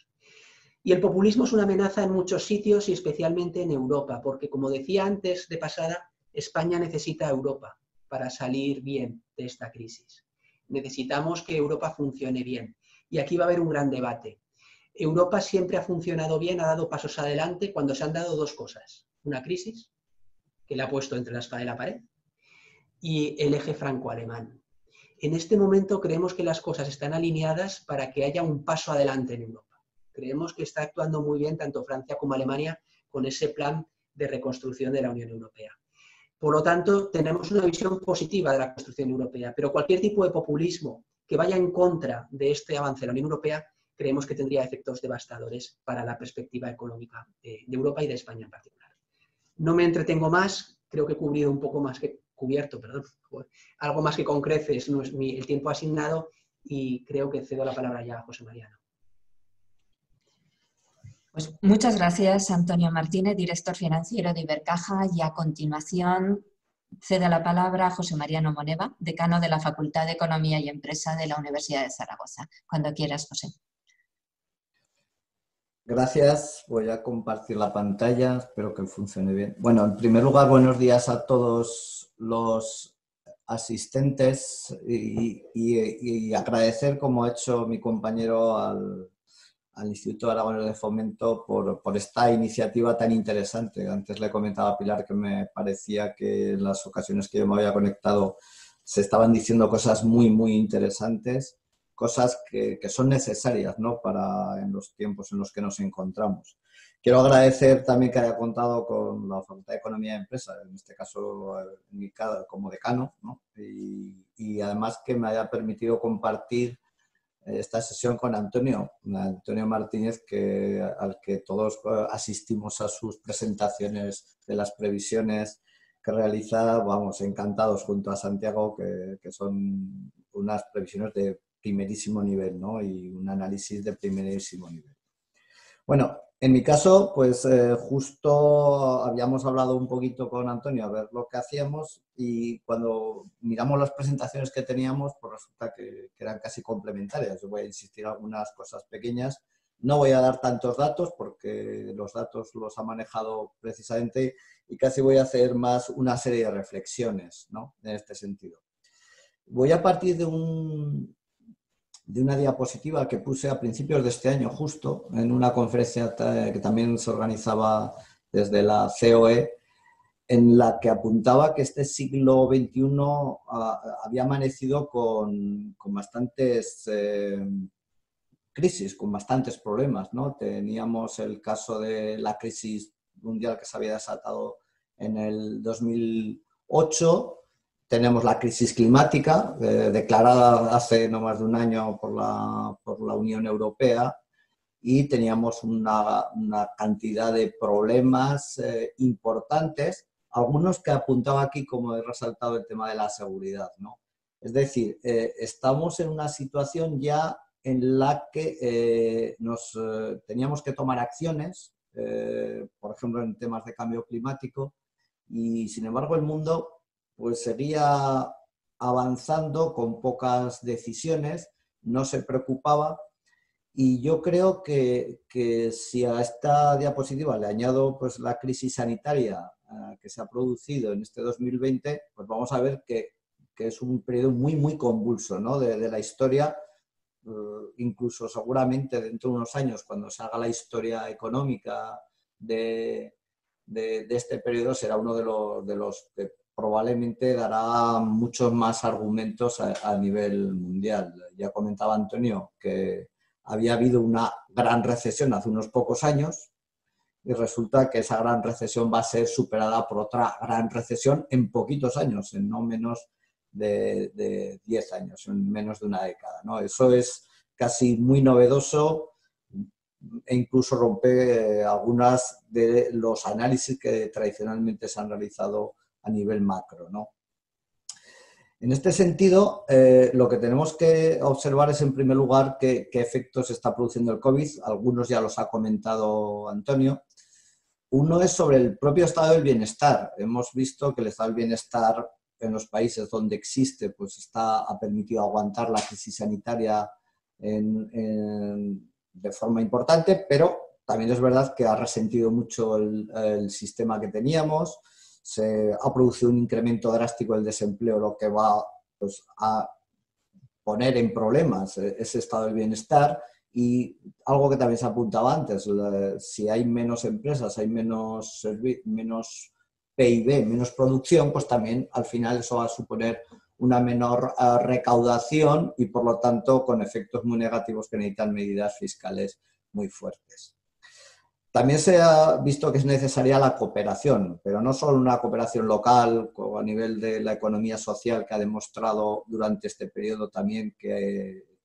Y el populismo es una amenaza en muchos sitios y especialmente en Europa, porque como decía antes de pasada, España necesita a Europa para salir bien de esta crisis. Necesitamos que Europa funcione bien. Y aquí va a haber un gran debate. Europa siempre ha funcionado bien, ha dado pasos adelante cuando se han dado dos cosas. Una crisis, que la ha puesto entre la espada y la pared, y el eje franco-alemán. En este momento creemos que las cosas están alineadas para que haya un paso adelante en Europa. Creemos que está actuando muy bien tanto Francia como Alemania con ese plan de reconstrucción de la Unión Europea. Por lo tanto, tenemos una visión positiva de la construcción europea, pero cualquier tipo de populismo que vaya en contra de este avance de la Unión Europea, creemos que tendría efectos devastadores para la perspectiva económica de Europa y de España en particular. No me entretengo más, creo que he cubierto un poco más que algo más que con creces no es el tiempo asignado y creo que cedo la palabra ya a José Mariano. Pues muchas gracias, Antonio Martínez, director financiero de Ibercaja, y a continuación cedo la palabra a José Mariano Moneva, decano de la Facultad de Economía y Empresa de la Universidad de Zaragoza. Cuando quieras, José. Gracias, voy a compartir la pantalla, espero que funcione bien. Bueno, en primer lugar, buenos días a todos los asistentes y agradecer, como ha hecho mi compañero, al al Instituto Aragonés de Fomento por esta iniciativa tan interesante. Antes le comentaba a Pilar que me parecía que en las ocasiones que yo me había conectado se estaban diciendo cosas muy, muy interesantes, cosas que son necesarias, ¿no?, en los tiempos en los que nos encontramos. Quiero agradecer también que haya contado con la Facultad de Economía y Empresa, en este caso como decano, ¿no? Y además que me haya permitido compartir esta sesión con Antonio Martínez, al que todos asistimos a sus presentaciones de las previsiones que realiza, vamos, encantados junto a Santiago, que son unas previsiones de primerísimo nivel, ¿no?, y un análisis de primerísimo nivel. Bueno, en mi caso, pues justo habíamos hablado un poquito con Antonio a ver lo que hacíamos, y cuando miramos las presentaciones que teníamos, pues resulta que eran casi complementarias. Yo voy a insistir en algunas cosas pequeñas. No voy a dar tantos datos porque los datos los ha manejado precisamente, y casi voy a hacer más una serie de reflexiones, ¿no?, en este sentido. Voy a partir de una diapositiva que puse a principios de este año, justo en una conferencia que también se organizaba desde la COE, en la que apuntaba que este siglo XXI había amanecido con bastantes crisis, con bastantes problemas, ¿no? Teníamos el caso de la crisis mundial que se había desatado en el 2008, tenemos la crisis climática, declarada hace no más de un año por la Unión Europea, y teníamos una cantidad de problemas importantes, algunos que apuntaba aquí, como he resaltado, el tema de la seguridad, ¿no? Es decir, estamos en una situación ya en la que teníamos que tomar acciones, por ejemplo, en temas de cambio climático, y sin embargo el mundo pues seguía avanzando con pocas decisiones, no se preocupaba. Y yo creo que si a esta diapositiva le añado pues la crisis sanitaria que se ha producido en este 2020, pues vamos a ver que es un periodo muy, muy convulso, ¿no?, de la historia. Incluso seguramente dentro de unos años, cuando se haga la historia económica de este periodo, será uno de los que probablemente dará muchos más argumentos a nivel mundial. Ya comentaba Antonio que había habido una gran recesión hace unos pocos años, y resulta que esa gran recesión va a ser superada por otra gran recesión en poquitos años, en no menos de 10 años, en menos de una década, ¿no? Eso es casi muy novedoso, e incluso rompe algunas de los análisis que tradicionalmente se han realizado a nivel macro, ¿no? En este sentido, lo que tenemos que observar es, en primer lugar, qué efectos está produciendo el COVID. Algunos ya los ha comentado Antonio. Uno es sobre el propio estado del bienestar. Hemos visto que el estado del bienestar en los países donde existe pues ha permitido aguantar la crisis sanitaria de forma importante, pero también es verdad que ha resentido mucho el sistema que teníamos. Se ha producido un incremento drástico del desempleo, lo que va pues, a poner en problemas ese estado del bienestar. Y algo que también se apuntaba antes, si hay menos empresas, hay menos PIB, menos producción, pues también al final eso va a suponer una menor recaudación, y por lo tanto con efectos muy negativos que necesitan medidas fiscales muy fuertes. También se ha visto que es necesaria la cooperación, pero no solo una cooperación local o a nivel de la economía social, que ha demostrado durante este periodo también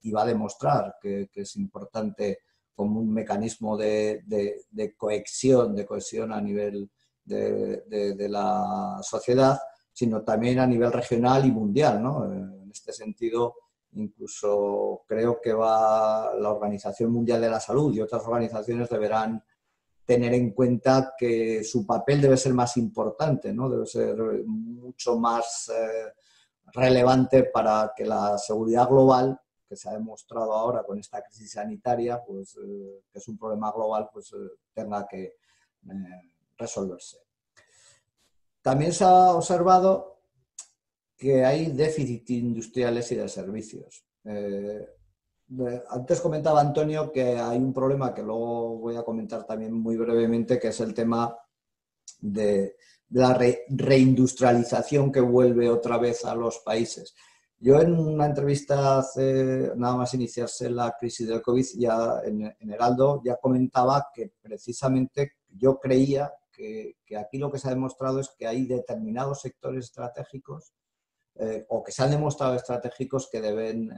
y va a demostrar que es importante como un mecanismo de cohesión a nivel de la sociedad, sino también a nivel regional y mundial, ¿no? En este sentido, incluso creo que la Organización Mundial de la Salud y otras organizaciones deberán tener en cuenta que su papel debe ser más importante, ¿no? Debe ser mucho más relevante para que la seguridad global, que se ha demostrado ahora con esta crisis sanitaria, pues, que es un problema global, pues tenga que resolverse. También se ha observado que hay déficit industriales y de servicios. Antes comentaba Antonio que hay un problema que luego voy a comentar también muy brevemente, que es el tema de la reindustrialización que vuelve otra vez a los países. Yo en una entrevista hace nada más iniciarse la crisis del COVID, ya en Heraldo, ya comentaba que precisamente yo creía que aquí lo que se ha demostrado es que hay determinados sectores estratégicos o que se han demostrado estratégicos que deben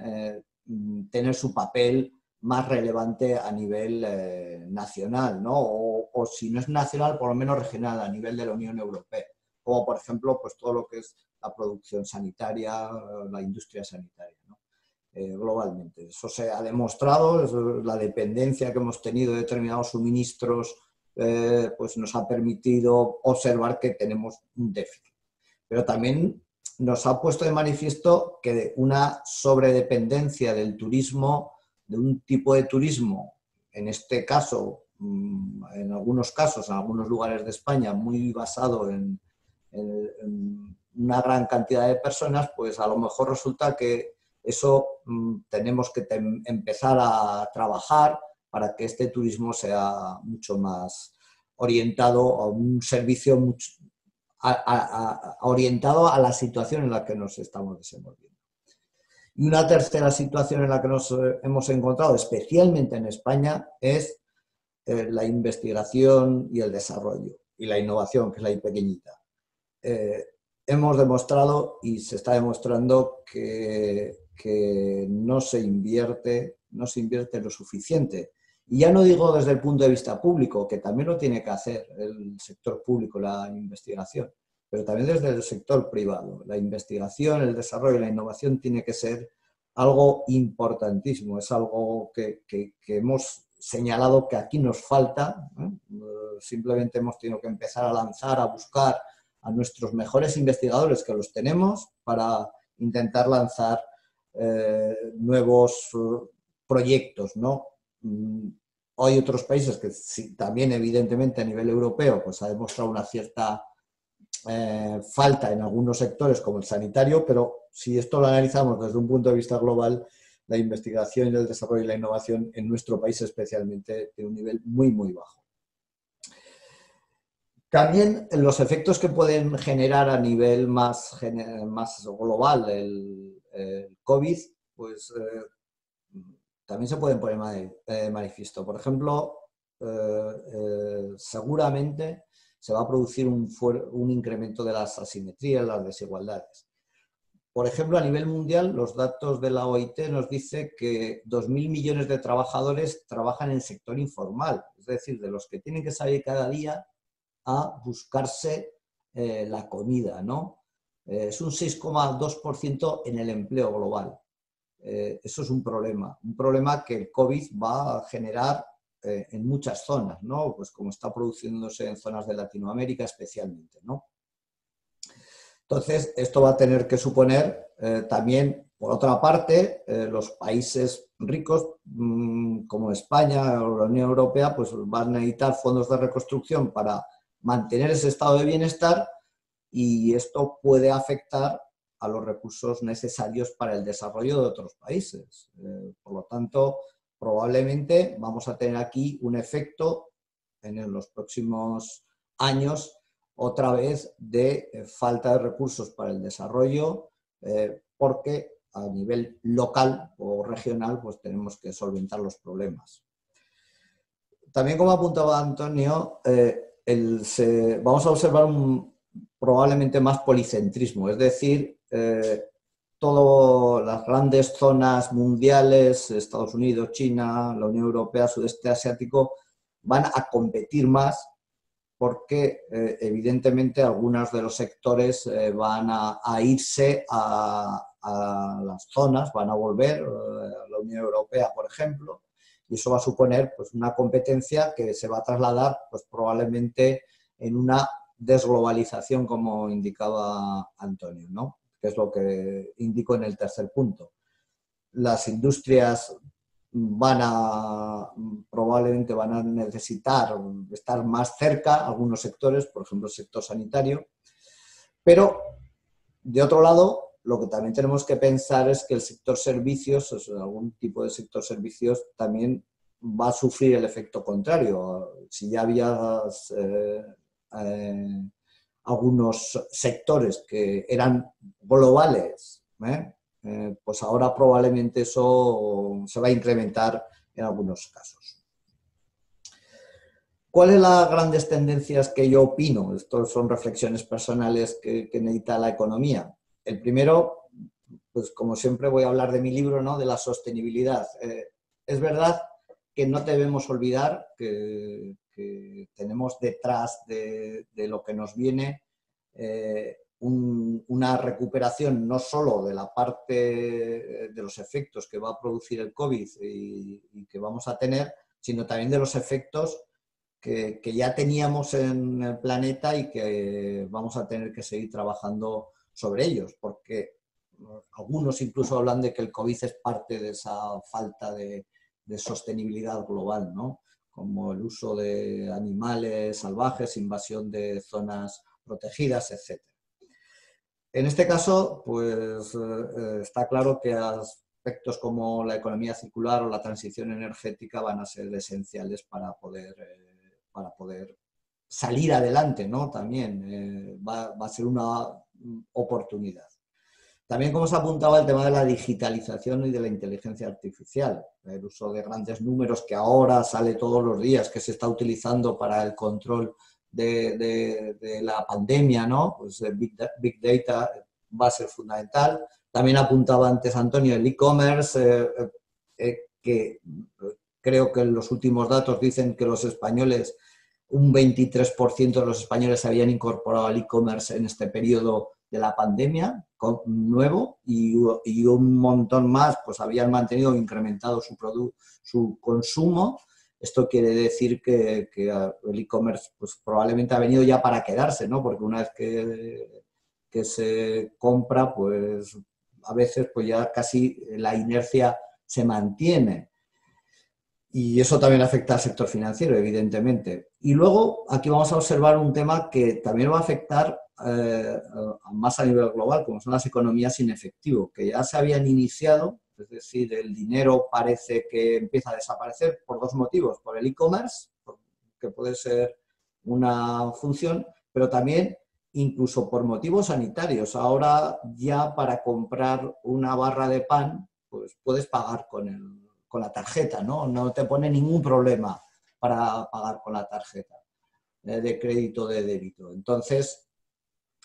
tener su papel más relevante a nivel nacional, ¿no? O si no es nacional, por lo menos regional, a nivel de la Unión Europea, como por ejemplo pues todo lo que es la producción sanitaria, la industria sanitaria, ¿no? Globalmente. Eso se ha demostrado, la dependencia que hemos tenido de determinados suministros pues nos ha permitido observar que tenemos un déficit. Pero también nos ha puesto de manifiesto que una sobredependencia del turismo, de un tipo de turismo, en este caso, en algunos casos, en algunos lugares de España, muy basado en una gran cantidad de personas, pues a lo mejor resulta que eso tenemos que empezar a trabajar para que este turismo sea mucho más orientado a un servicio orientado a la situación en la que nos estamos desenvolviendo. Y una tercera situación en la que nos hemos encontrado, especialmente en España, es la investigación y el desarrollo, y la innovación, que es la I pequeñita. Hemos demostrado y se está demostrando que no se invierte lo suficiente. Y ya no digo desde el punto de vista público, que también lo tiene que hacer el sector público, la investigación, pero también desde el sector privado. La investigación, el desarrollo y la innovación tiene que ser algo importantísimo, es algo que hemos señalado que aquí nos falta, ¿eh? Simplemente hemos tenido que empezar a lanzar, a buscar a nuestros mejores investigadores, que los tenemos, para intentar lanzar nuevos proyectos, ¿no? Hay otros países que sí, también evidentemente a nivel europeo pues ha demostrado una cierta falta en algunos sectores como el sanitario, pero si esto lo analizamos desde un punto de vista global, la investigación y el desarrollo y la innovación en nuestro país especialmente tiene un nivel muy, muy bajo. También los efectos que pueden generar a nivel más global el COVID, pues también se pueden poner de manifiesto. Por ejemplo, seguramente se va a producir un incremento de las asimetrías, las desigualdades. Por ejemplo, a nivel mundial, los datos de la OIT nos dicen que 2.000 millones de trabajadores trabajan en el sector informal, es decir, de los que tienen que salir cada día a buscarse la comida, ¿no? Es un 6,2% en el empleo global. Eso es un problema que el COVID va a generar en muchas zonas, ¿no? Pues como está produciéndose en zonas de Latinoamérica especialmente, ¿no? Entonces, esto va a tener que suponer también, por otra parte, los países ricos como España o la Unión Europea pues van a necesitar fondos de reconstrucción para mantener ese estado de bienestar, y esto puede afectar a los recursos necesarios para el desarrollo de otros países. Por lo tanto, probablemente vamos a tener aquí un efecto en los próximos años otra vez de falta de recursos para el desarrollo, porque a nivel local o regional pues tenemos que solventar los problemas. También, como apuntaba Antonio, vamos a observar probablemente más policentrismo, es decir, todas las grandes zonas mundiales, Estados Unidos, China, la Unión Europea, Sudeste Asiático, van a competir más porque evidentemente algunos de los sectores van a irse a las zonas, van a volver a la Unión Europea, por ejemplo, y eso va a suponer pues, una competencia que se va a trasladar pues, probablemente en una desglobalización, como indicaba Antonio, ¿no? Que es lo que indico en el tercer punto. Las industrias probablemente van a necesitar estar más cerca, algunos sectores, por ejemplo el sector sanitario, pero de otro lado lo que también tenemos que pensar es que el sector servicios, o sea, algún tipo de sector servicios, también va a sufrir el efecto contrario. Si ya había algunos sectores que eran globales, pues ahora probablemente eso se va a incrementar en algunos casos. ¿Cuáles son las grandes tendencias que yo opino? Estas son reflexiones personales que necesita la economía. El primero, pues como siempre voy a hablar de mi libro, ¿no? De la sostenibilidad. Es verdad que no debemos olvidar que tenemos detrás de lo que nos viene una recuperación no solo de la parte de los efectos que va a producir el COVID y que vamos a tener, sino también de los efectos que ya teníamos en el planeta y que vamos a tener que seguir trabajando sobre ellos, porque algunos incluso hablan de que el COVID es parte de esa falta de sostenibilidad global, ¿no? Como el uso de animales salvajes, invasión de zonas protegidas, etc. En este caso, pues está claro que aspectos como la economía circular o la transición energética van a ser esenciales para poder salir adelante, ¿no? También va a ser una oportunidad. También, como se apuntaba, el tema de la digitalización y de la inteligencia artificial, el uso de grandes números que ahora sale todos los días, que se está utilizando para el control de la pandemia, ¿no? Pues el Big Data va a ser fundamental. También apuntaba antes Antonio el e-commerce, que creo que los últimos datos dicen que los españoles, un 23% de los españoles se habían incorporado al e-commerce en este periodo de la pandemia nuevo y un montón más pues habían mantenido o incrementado su consumo. Esto quiere decir que el e-commerce pues, probablemente ha venido ya para quedarse, ¿no? Porque una vez que se compra, pues a veces pues ya casi la inercia se mantiene. Y eso también afecta al sector financiero, evidentemente. Y luego aquí vamos a observar un tema que también va a afectar más a nivel global, como son las economías sin efectivo, que ya se habían iniciado, es decir, el dinero parece que empieza a desaparecer por dos motivos, por el e-commerce, que puede ser una función, pero también incluso por motivos sanitarios. Ahora ya para comprar una barra de pan, pues puedes pagar con la tarjeta, ¿no? No te pone ningún problema para pagar con la tarjeta de crédito o de débito. Entonces,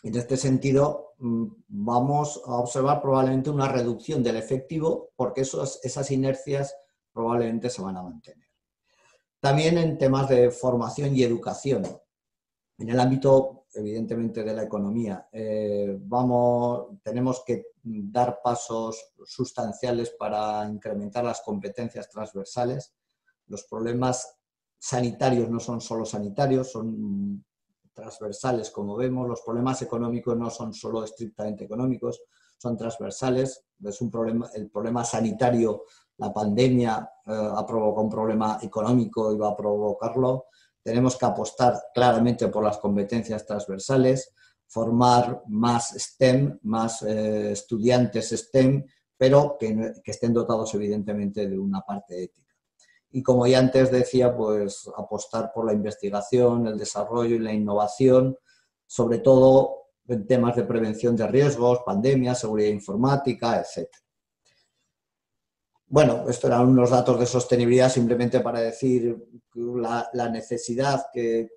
en este sentido, vamos a observar probablemente una reducción del efectivo porque esas inercias probablemente se van a mantener. También en temas de formación y educación. En el ámbito, evidentemente, de la economía, tenemos que dar pasos sustanciales para incrementar las competencias transversales. Los problemas sanitarios no son solo sanitarios, son transversales, como vemos. Los problemas económicos no son solo estrictamente económicos, son transversales. Es un problema, el problema sanitario, la pandemia ha provocado un problema económico y va a provocarlo. Tenemos que apostar claramente por las competencias transversales, formar más STEM, más estudiantes STEM, pero que estén dotados evidentemente de una parte ética. Y como ya antes decía, pues apostar por la investigación, el desarrollo y la innovación, sobre todo en temas de prevención de riesgos, pandemias, seguridad informática, etc. Bueno, estos eran unos datos de sostenibilidad simplemente para decir la necesidad que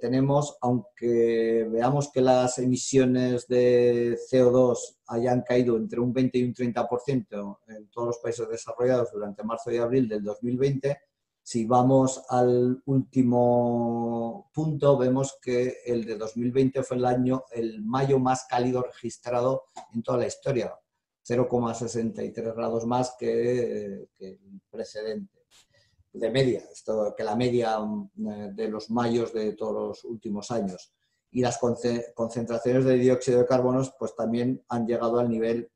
tenemos, aunque veamos que las emisiones de CO2 hayan caído entre un 20 y un 30% en todos los países desarrollados durante marzo y abril del 2020, si vamos al último punto, vemos que el de 2020 fue el mayo más cálido registrado en toda la historia. 0,63 grados más que el precedente de media, que la media de los mayos de todos los últimos años. Y las concentraciones de dióxido de carbono pues también han llegado al nivel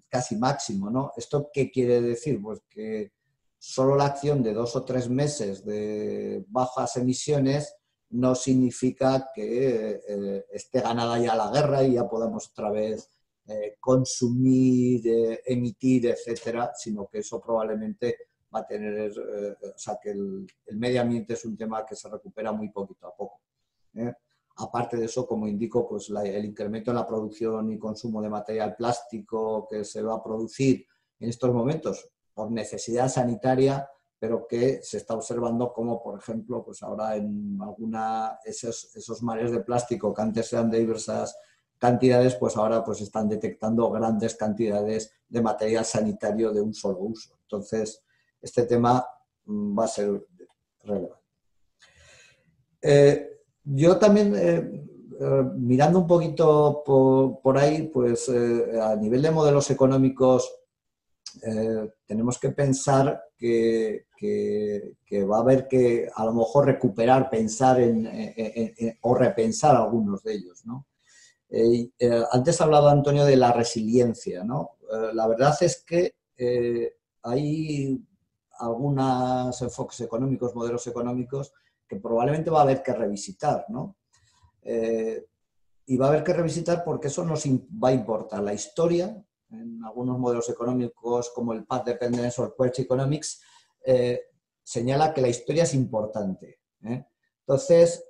casi máximo, ¿no? ¿Esto qué quiere decir? Pues que solo la acción de 2 o 3 meses de bajas emisiones no significa que esté ganada ya la guerra y ya podamos otra vez consumir, emitir, etcétera, sino que eso probablemente va a tener, o sea, que el medio ambiente es un tema que se recupera muy poquito a poco. Aparte de eso, como indico, pues el incremento en la producción y consumo de material plástico que se va a producir en estos momentos por necesidad sanitaria, pero que se está observando como, por ejemplo, pues ahora en esos mares de plástico que antes eran de diversas cantidades, pues ahora pues están detectando grandes cantidades de material sanitario de un solo uso. Entonces, este tema va a ser relevante. Yo también, mirando un poquito por ahí, pues a nivel de modelos económicos, tenemos que pensar que va a haber que a lo mejor recuperar, pensar o repensar algunos de ellos, ¿no? Antes hablaba Antonio de la resiliencia, ¿no? La verdad es que hay algunos enfoques económicos, modelos económicos, que probablemente va a haber que revisitar, ¿no? Y va a haber que revisitar porque eso nos va a importar. La historia, en algunos modelos económicos como el Path Dependence o el Querch Economics, señala que la historia es importante. Entonces,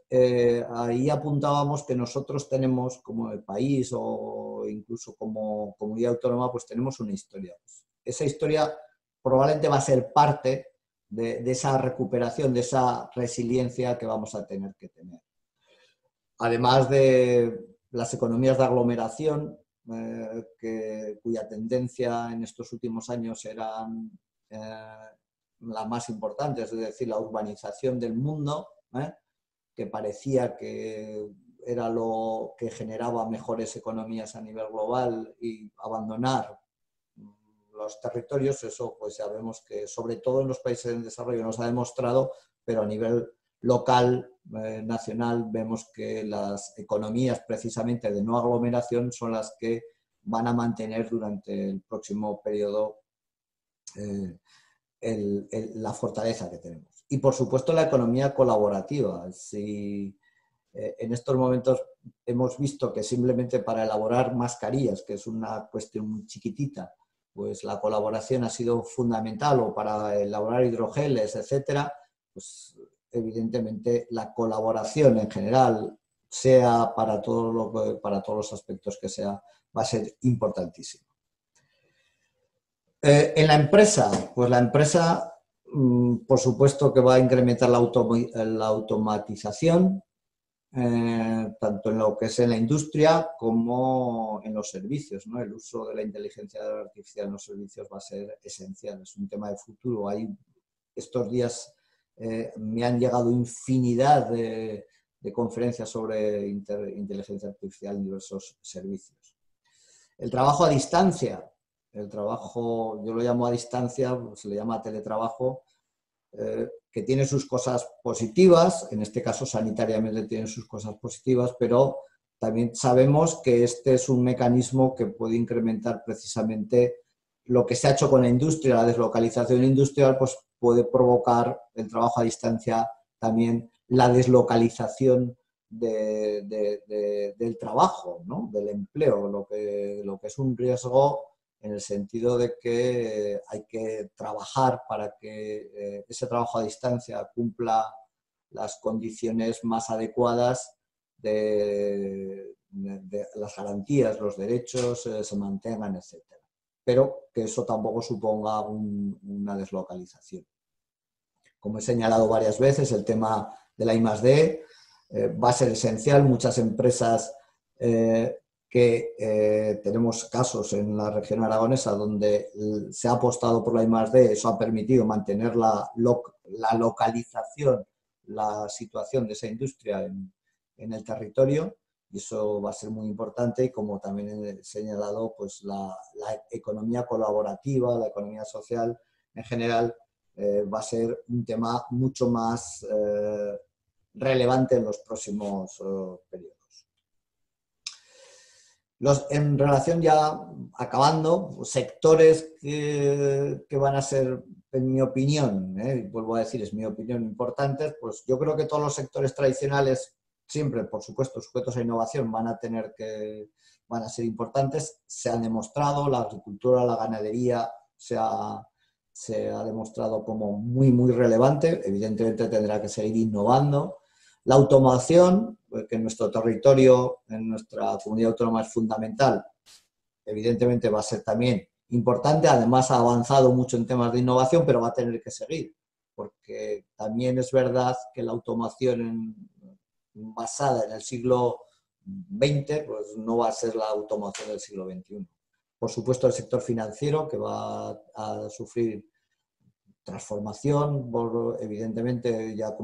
ahí apuntábamos que nosotros tenemos, como el país o incluso como comunidad autónoma, pues tenemos una historia. Esa historia probablemente va a ser parte de esa recuperación, de esa resiliencia que vamos a tener que tener. Además de las economías de aglomeración, cuya tendencia en estos últimos años eran las más importantes, es decir, la urbanización del mundo, que parecía que era lo que generaba mejores economías a nivel global, y abandonar los territorios, eso pues ya vemos que sobre todo en los países en desarrollo nos ha demostrado, pero a nivel local, nacional, vemos que las economías precisamente de no aglomeración son las que van a mantener durante el próximo periodo la fortaleza que tenemos. Y por supuesto la economía colaborativa. Si en estos momentos hemos visto que simplemente para elaborar mascarillas, que es una cuestión chiquitita, pues la colaboración ha sido fundamental, o para elaborar hidrogeles, etcétera, pues evidentemente la colaboración en general, sea para todos los aspectos que sea, va a ser importantísimo. En la empresa, pues la empresa, por supuesto que va a incrementar la automatización, tanto en lo que es en la industria como en los servicios, ¿no? El uso de la inteligencia artificial en los servicios va a ser esencial, es un tema de futuro. Estos días me han llegado infinidad de conferencias sobre inteligencia artificial en diversos servicios. El trabajo a distancia, el trabajo, yo lo llamo a distancia, se le llama teletrabajo, que tiene sus cosas positivas, en este caso sanitariamente tiene sus cosas positivas, pero también sabemos que este es un mecanismo que puede incrementar precisamente lo que se ha hecho con la industria, la deslocalización industrial, pues puede provocar el trabajo a distancia también la deslocalización del trabajo, ¿no? Del empleo, lo que es un riesgo en el sentido de que hay que trabajar para que ese trabajo a distancia cumpla las condiciones más adecuadas de las garantías, los derechos se mantengan, etc. Pero que eso tampoco suponga una deslocalización. Como he señalado varias veces, el tema de la I+D va a ser esencial. Muchas empresas tenemos casos en la región aragonesa donde se ha apostado por la I+D, eso ha permitido mantener la localización, la situación de esa industria en el territorio, y eso va a ser muy importante. Y como también he señalado, pues la economía colaborativa, la economía social en general va a ser un tema mucho más relevante en los próximos periodos. En relación, ya acabando, sectores que van a ser, en mi opinión, vuelvo a decir, es mi opinión, importantes, pues yo creo que todos los sectores tradicionales siempre, por supuesto, sujetos a innovación van a ser importantes. Se ha demostrado, la agricultura, la ganadería se ha demostrado como muy, muy relevante. Evidentemente tendrá que seguir innovando. La automación, que en nuestro territorio, en nuestra comunidad autónoma es fundamental, evidentemente va a ser también importante. Además ha avanzado mucho en temas de innovación, pero va a tener que seguir, porque también es verdad que la automación basada en el siglo XX pues no va a ser la automación del siglo XXI. Por supuesto, el sector financiero, que va a sufrir transformación, evidentemente, ya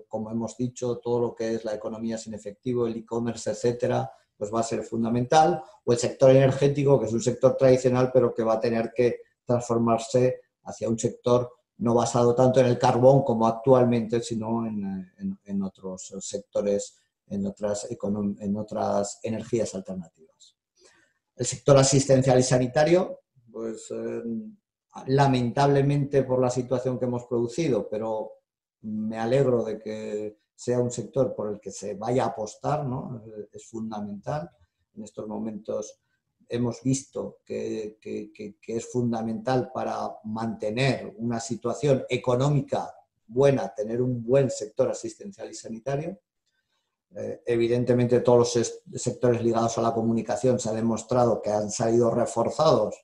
como hemos dicho, todo lo que es la economía sin efectivo, el e-commerce, etcétera, pues va a ser fundamental. O el sector energético, que es un sector tradicional, pero que va a tener que transformarse hacia un sector no basado tanto en el carbón como actualmente, sino en otros sectores, en otras energías alternativas. El sector asistencial y sanitario, pues lamentablemente por la situación que hemos producido, pero me alegro de que sea un sector por el que se vaya a apostar, ¿no? Es fundamental. En estos momentos hemos visto que es fundamental para mantener una situación económica buena, tener un buen sector asistencial y sanitario. Evidentemente todos los sectores ligados a la comunicación se ha demostrado que han salido reforzados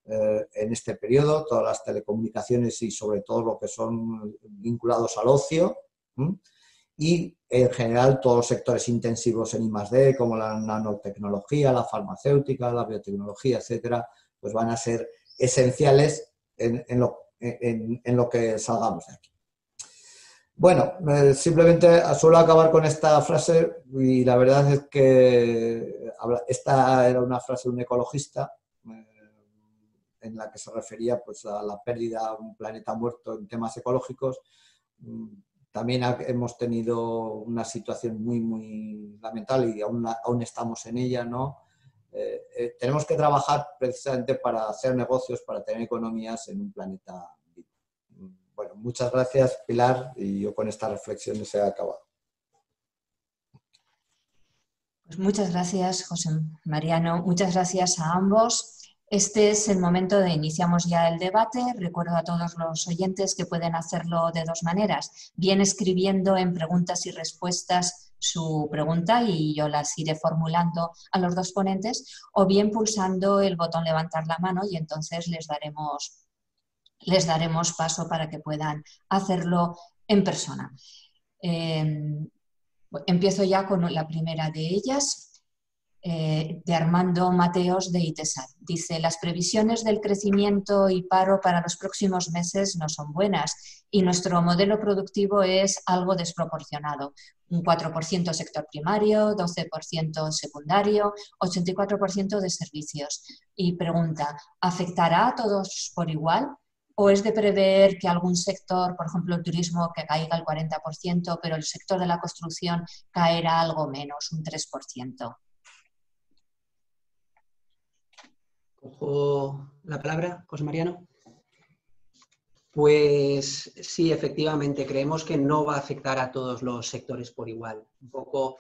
en este periodo, todas las telecomunicaciones y sobre todo lo que son vinculados al ocio, y en general todos los sectores intensivos en I+D, como la nanotecnología, la farmacéutica, la biotecnología, etcétera, pues van a ser esenciales en lo que salgamos de aquí. Bueno, simplemente suelo acabar con esta frase y la verdad es que esta era una frase de un ecologista en la que se refería pues, a la pérdida de un planeta muerto en temas ecológicos. También hemos tenido una situación muy, muy lamentable y aún estamos en ella, ¿no? Tenemos que trabajar precisamente para hacer negocios, para tener economías en un planeta vivo. Bueno, muchas gracias, Pilar, y yo con esta reflexión se ha acabado. Pues muchas gracias, José Mariano. Muchas gracias a ambos. Este es el momento de iniciamos ya el debate. Recuerdo a todos los oyentes que pueden hacerlo de dos maneras. Bien escribiendo en preguntas y respuestas su pregunta y yo las iré formulando a los dos ponentes, o bien pulsando el botón levantar la mano y entonces les daremos paso para que puedan hacerlo en persona. Empiezo ya con la primera de ellas. De Armando Mateos de ITESAT. Dice, las previsiones del crecimiento y paro para los próximos meses no son buenas y nuestro modelo productivo es algo desproporcionado. Un 4% sector primario, 12% secundario, 84% de servicios. Y pregunta, ¿afectará a todos por igual? ¿O es de prever que algún sector, por ejemplo el turismo, que caiga el 40%, pero el sector de la construcción caerá algo menos, un 3%? Cojo la palabra, José Mariano. Pues sí, efectivamente, creemos que no va a afectar a todos los sectores por igual. Un poco,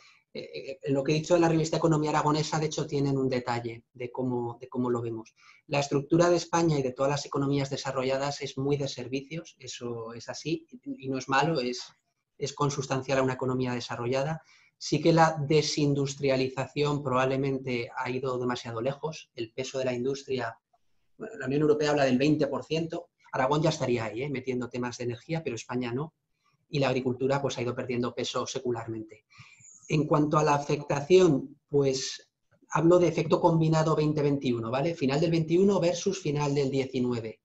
lo que he dicho en la revista Economía Aragonesa, de hecho, tienen un detalle de cómo lo vemos. La estructura de España y de todas las economías desarrolladas es muy de servicios, eso es así, y no es malo, es consustancial a una economía desarrollada. Sí que la desindustrialización probablemente ha ido demasiado lejos. El peso de la industria, bueno, la Unión Europea habla del 20%, Aragón ya estaría ahí, metiendo temas de energía, pero España no. Y la agricultura pues, ha ido perdiendo peso secularmente. En cuanto a la afectación, pues hablo de efecto combinado 2021, ¿vale? Final del 21 versus final del 19.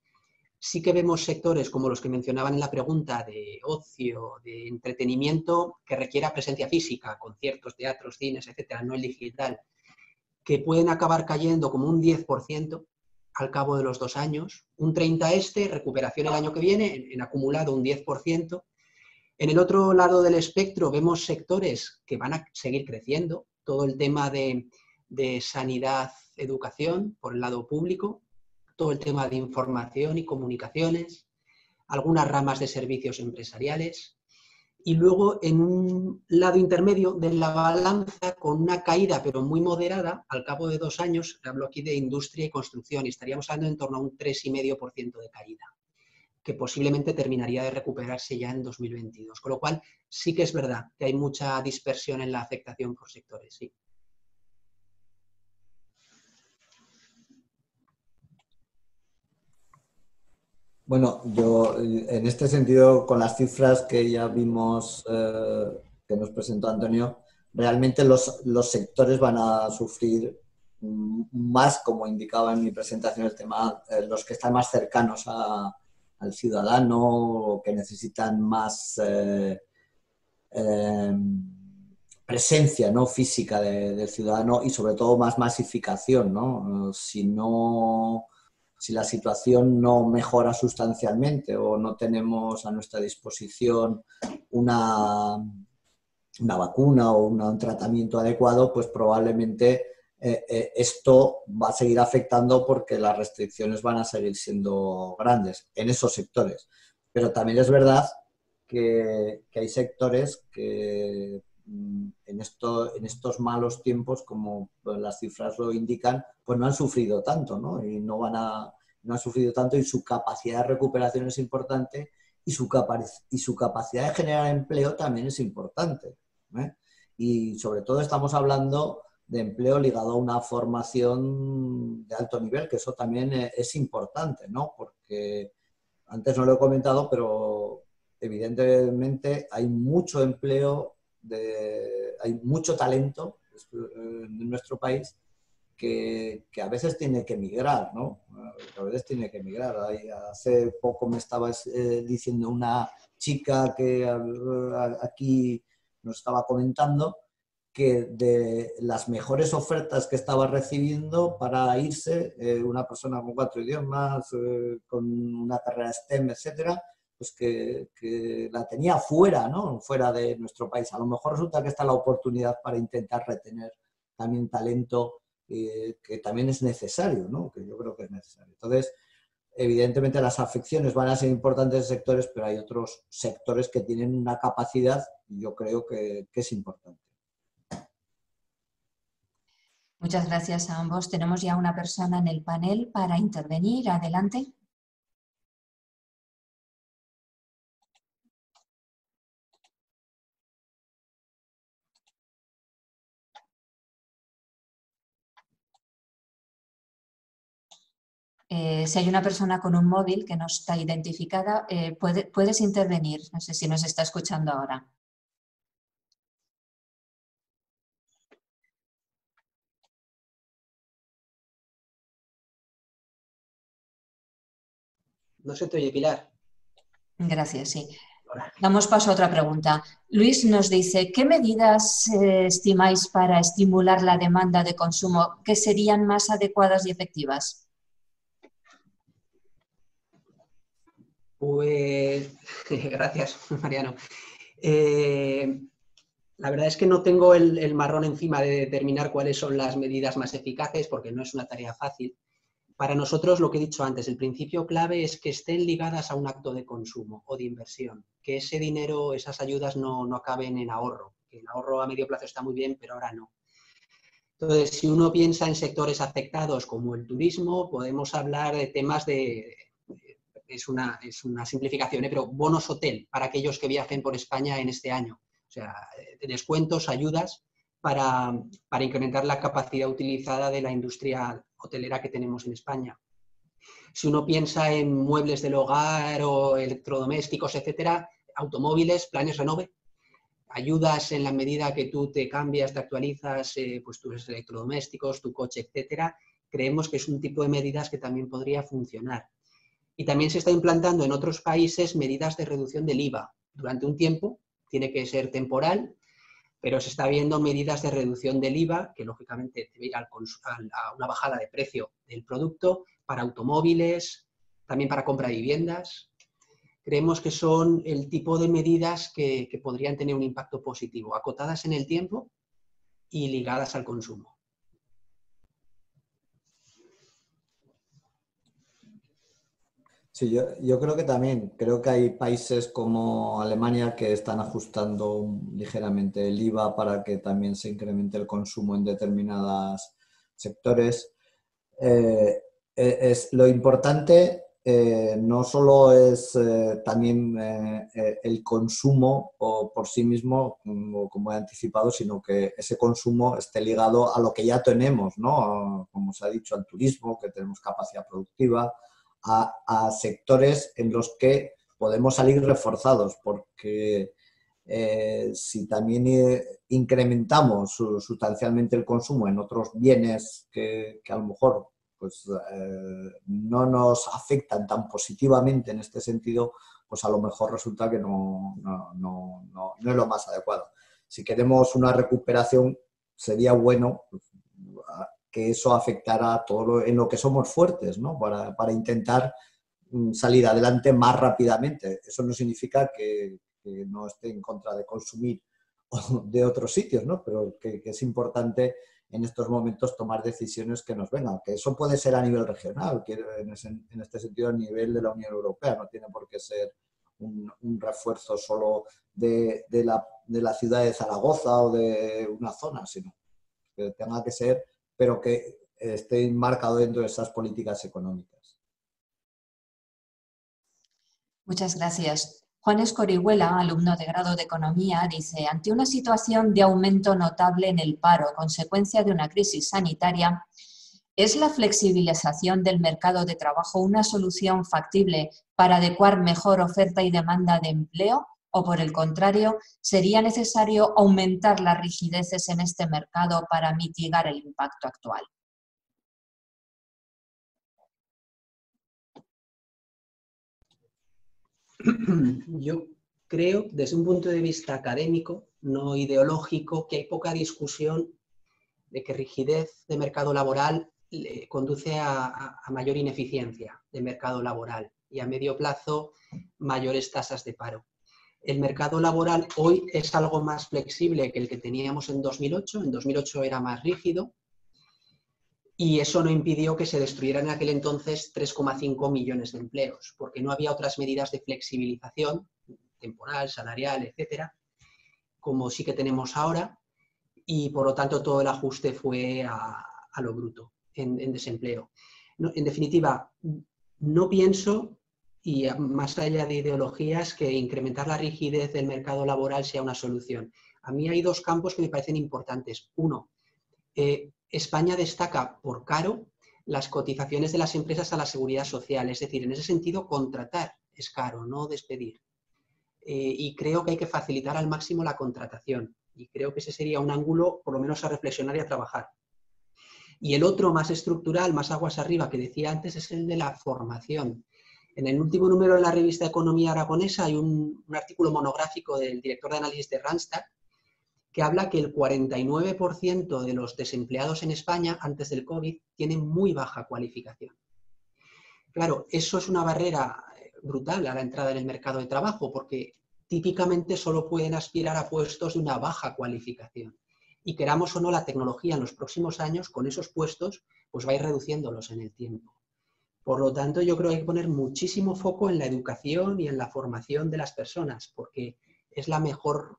Sí que vemos sectores como los que mencionaban en la pregunta de ocio, de entretenimiento, que requiera presencia física, conciertos, teatros, cines, etcétera, no el digital, que pueden acabar cayendo como un 10% al cabo de los 2 años, un 30% recuperación el año que viene, en acumulado un 10%. En el otro lado del espectro vemos sectores que van a seguir creciendo, todo el tema de sanidad, educación, por el lado público, todo el tema de información y comunicaciones, algunas ramas de servicios empresariales. Y luego en un lado intermedio de la balanza, con una caída pero muy moderada, al cabo de 2 años, hablo aquí de industria y construcción, y estaríamos hablando en torno a un 3,5% de caída, que posiblemente terminaría de recuperarse ya en 2022. Con lo cual, sí que es verdad que hay mucha dispersión en la afectación por sectores, sí. Bueno, yo en este sentido, con las cifras que ya vimos, que nos presentó Antonio, realmente los sectores van a sufrir más, como indicaba en mi presentación el tema, los que están más cercanos al ciudadano, que necesitan más presencia, ¿no?, física del ciudadano y sobre todo más masificación, ¿no? Si la situación no mejora sustancialmente o no tenemos a nuestra disposición una vacuna o un tratamiento adecuado, pues probablemente esto va a seguir afectando porque las restricciones van a seguir siendo grandes en esos sectores. Pero también es verdad que hay sectores que en estos malos tiempos, como las cifras lo indican, pues no han sufrido tanto, ¿no? Y no han sufrido tanto, y su capacidad de recuperación es importante, y su capacidad de generar empleo también es importante, ¿eh? Y sobre todo estamos hablando de empleo ligado a una formación de alto nivel, que eso también es importante, ¿no? Porque antes no lo he comentado, pero evidentemente hay mucho empleo, hay mucho talento en nuestro país que a veces tiene que emigrar, ¿no? A veces tiene que emigrar. Hace poco me estabas diciendo una chica que aquí nos estaba comentando que de las mejores ofertas que estaba recibiendo para irse, una persona con 4 idiomas, con una carrera STEM, etcétera, pues que la tenía fuera, ¿no?, fuera de nuestro país. A lo mejor resulta que está la oportunidad para intentar retener también talento que también es necesario, ¿no?, que yo creo que es necesario. Entonces, evidentemente las afecciones van a ser importantes en sectores, pero hay otros sectores que tienen una capacidad, y yo creo que es importante. Muchas gracias a ambos. Tenemos ya una persona en el panel para intervenir. Adelante. Si hay una persona con un móvil que no está identificada, puedes intervenir. No sé si nos está escuchando ahora. No se te oye, Pilar. Gracias, sí. Hola. Damos paso a otra pregunta. Luis nos dice, ¿qué medidas estimáis para estimular la demanda de consumo que serían más adecuadas y efectivas? Pues gracias, Mariano. La verdad es que no tengo el marrón encima de determinar cuáles son las medidas más eficaces, porque no es una tarea fácil. Para nosotros, lo que he dicho antes, el principio clave es que estén ligadas a un acto de consumo o de inversión, que ese dinero, esas ayudas no acaben en ahorro, que el ahorro a medio plazo está muy bien, pero ahora no. Entonces, si uno piensa en sectores afectados como el turismo, podemos hablar de temas es una simplificación, pero bonos hotel para aquellos que viajen por España en este año. O sea, descuentos, ayudas para incrementar la capacidad utilizada de la industria hotelera que tenemos en España. Si uno piensa en muebles del hogar o electrodomésticos, etcétera, automóviles, planes Renove, ayudas en la medida que tú te cambias, te actualizas, pues tus electrodomésticos, tu coche, etcétera, creemos que es un tipo de medidas que también podría funcionar. Y también se está implantando en otros países medidas de reducción del IVA. Durante un tiempo, tiene que ser temporal, pero se está viendo medidas de reducción del IVA, que lógicamente debe ir a una bajada de precio del producto, para automóviles, también para compra de viviendas. Creemos que son el tipo de medidas que podrían tener un impacto positivo, acotadas en el tiempo y ligadas al consumo. Sí, yo creo que también, creo que hay países como Alemania que están ajustando ligeramente el IVA para que también se incremente el consumo en determinados sectores. Es lo importante no solo es también el consumo por sí mismo, como he anticipado, sino que ese consumo esté ligado a lo que ya tenemos, ¿no? Como se ha dicho, al turismo, que tenemos capacidad productiva, a sectores en los que podemos salir reforzados, porque si también incrementamos sustancialmente el consumo en otros bienes que a lo mejor pues, no nos afectan tan positivamente en este sentido, pues a lo mejor resulta que no es lo más adecuado. Si queremos una recuperación, sería bueno que eso afectara todo en lo que somos fuertes, ¿no? Para intentar salir adelante más rápidamente. Eso no significa que no esté en contra de consumir de otros sitios, ¿no? Pero que es importante en estos momentos tomar decisiones que nos vengan, que eso puede ser a nivel regional, que en este sentido a nivel de la Unión Europea, no tiene por qué ser un refuerzo solo de la ciudad de Zaragoza o de una zona, sino que tenga que ser, pero que esté marcado dentro de esas políticas económicas. Muchas gracias. Juan Escorihuela, alumno de grado de Economía, dice: ante una situación de aumento notable en el paro, consecuencia de una crisis sanitaria, ¿es la flexibilización del mercado de trabajo una solución factible para adecuar mejor oferta y demanda de empleo? ¿O por el contrario, sería necesario aumentar las rigideces en este mercado para mitigar el impacto actual? Yo creo, desde un punto de vista académico, no ideológico, que hay poca discusión de que rigidez de mercado laboral conduce a mayor ineficiencia de mercado laboral y a medio plazo mayores tasas de paro. El mercado laboral hoy es algo más flexible que el que teníamos en 2008. En 2008 era más rígido y eso no impidió que se destruyeran en aquel entonces 3,5 millones de empleos, porque no había otras medidas de flexibilización temporal, salarial, etcétera, como sí que tenemos ahora, y por lo tanto todo el ajuste fue a lo bruto en desempleo. No, en definitiva, no pienso, y más allá de ideologías, que incrementar la rigidez del mercado laboral sea una solución. A mí hay dos campos que me parecen importantes. Uno, España destaca por caro las cotizaciones de las empresas a la seguridad social, es decir, en ese sentido contratar es caro, no despedir. Y creo que hay que facilitar al máximo la contratación. Y creo que ese sería un ángulo, por lo menos, a reflexionar y a trabajar. Y el otro, más estructural, más aguas arriba, que decía antes, es el de la formación. En el último número de la revista Economía Aragonesa hay un artículo monográfico del director de análisis de Randstad que habla que el 49% de los desempleados en España antes del COVID tienen muy baja cualificación. Claro, eso es una barrera brutal a la entrada en el mercado de trabajo, porque típicamente solo pueden aspirar a puestos de una baja cualificación. Y queramos o no, la tecnología en los próximos años, con esos puestos, pues va a ir reduciéndolos en el tiempo. Por lo tanto, yo creo que hay que poner muchísimo foco en la educación y en la formación de las personas, porque es la mejor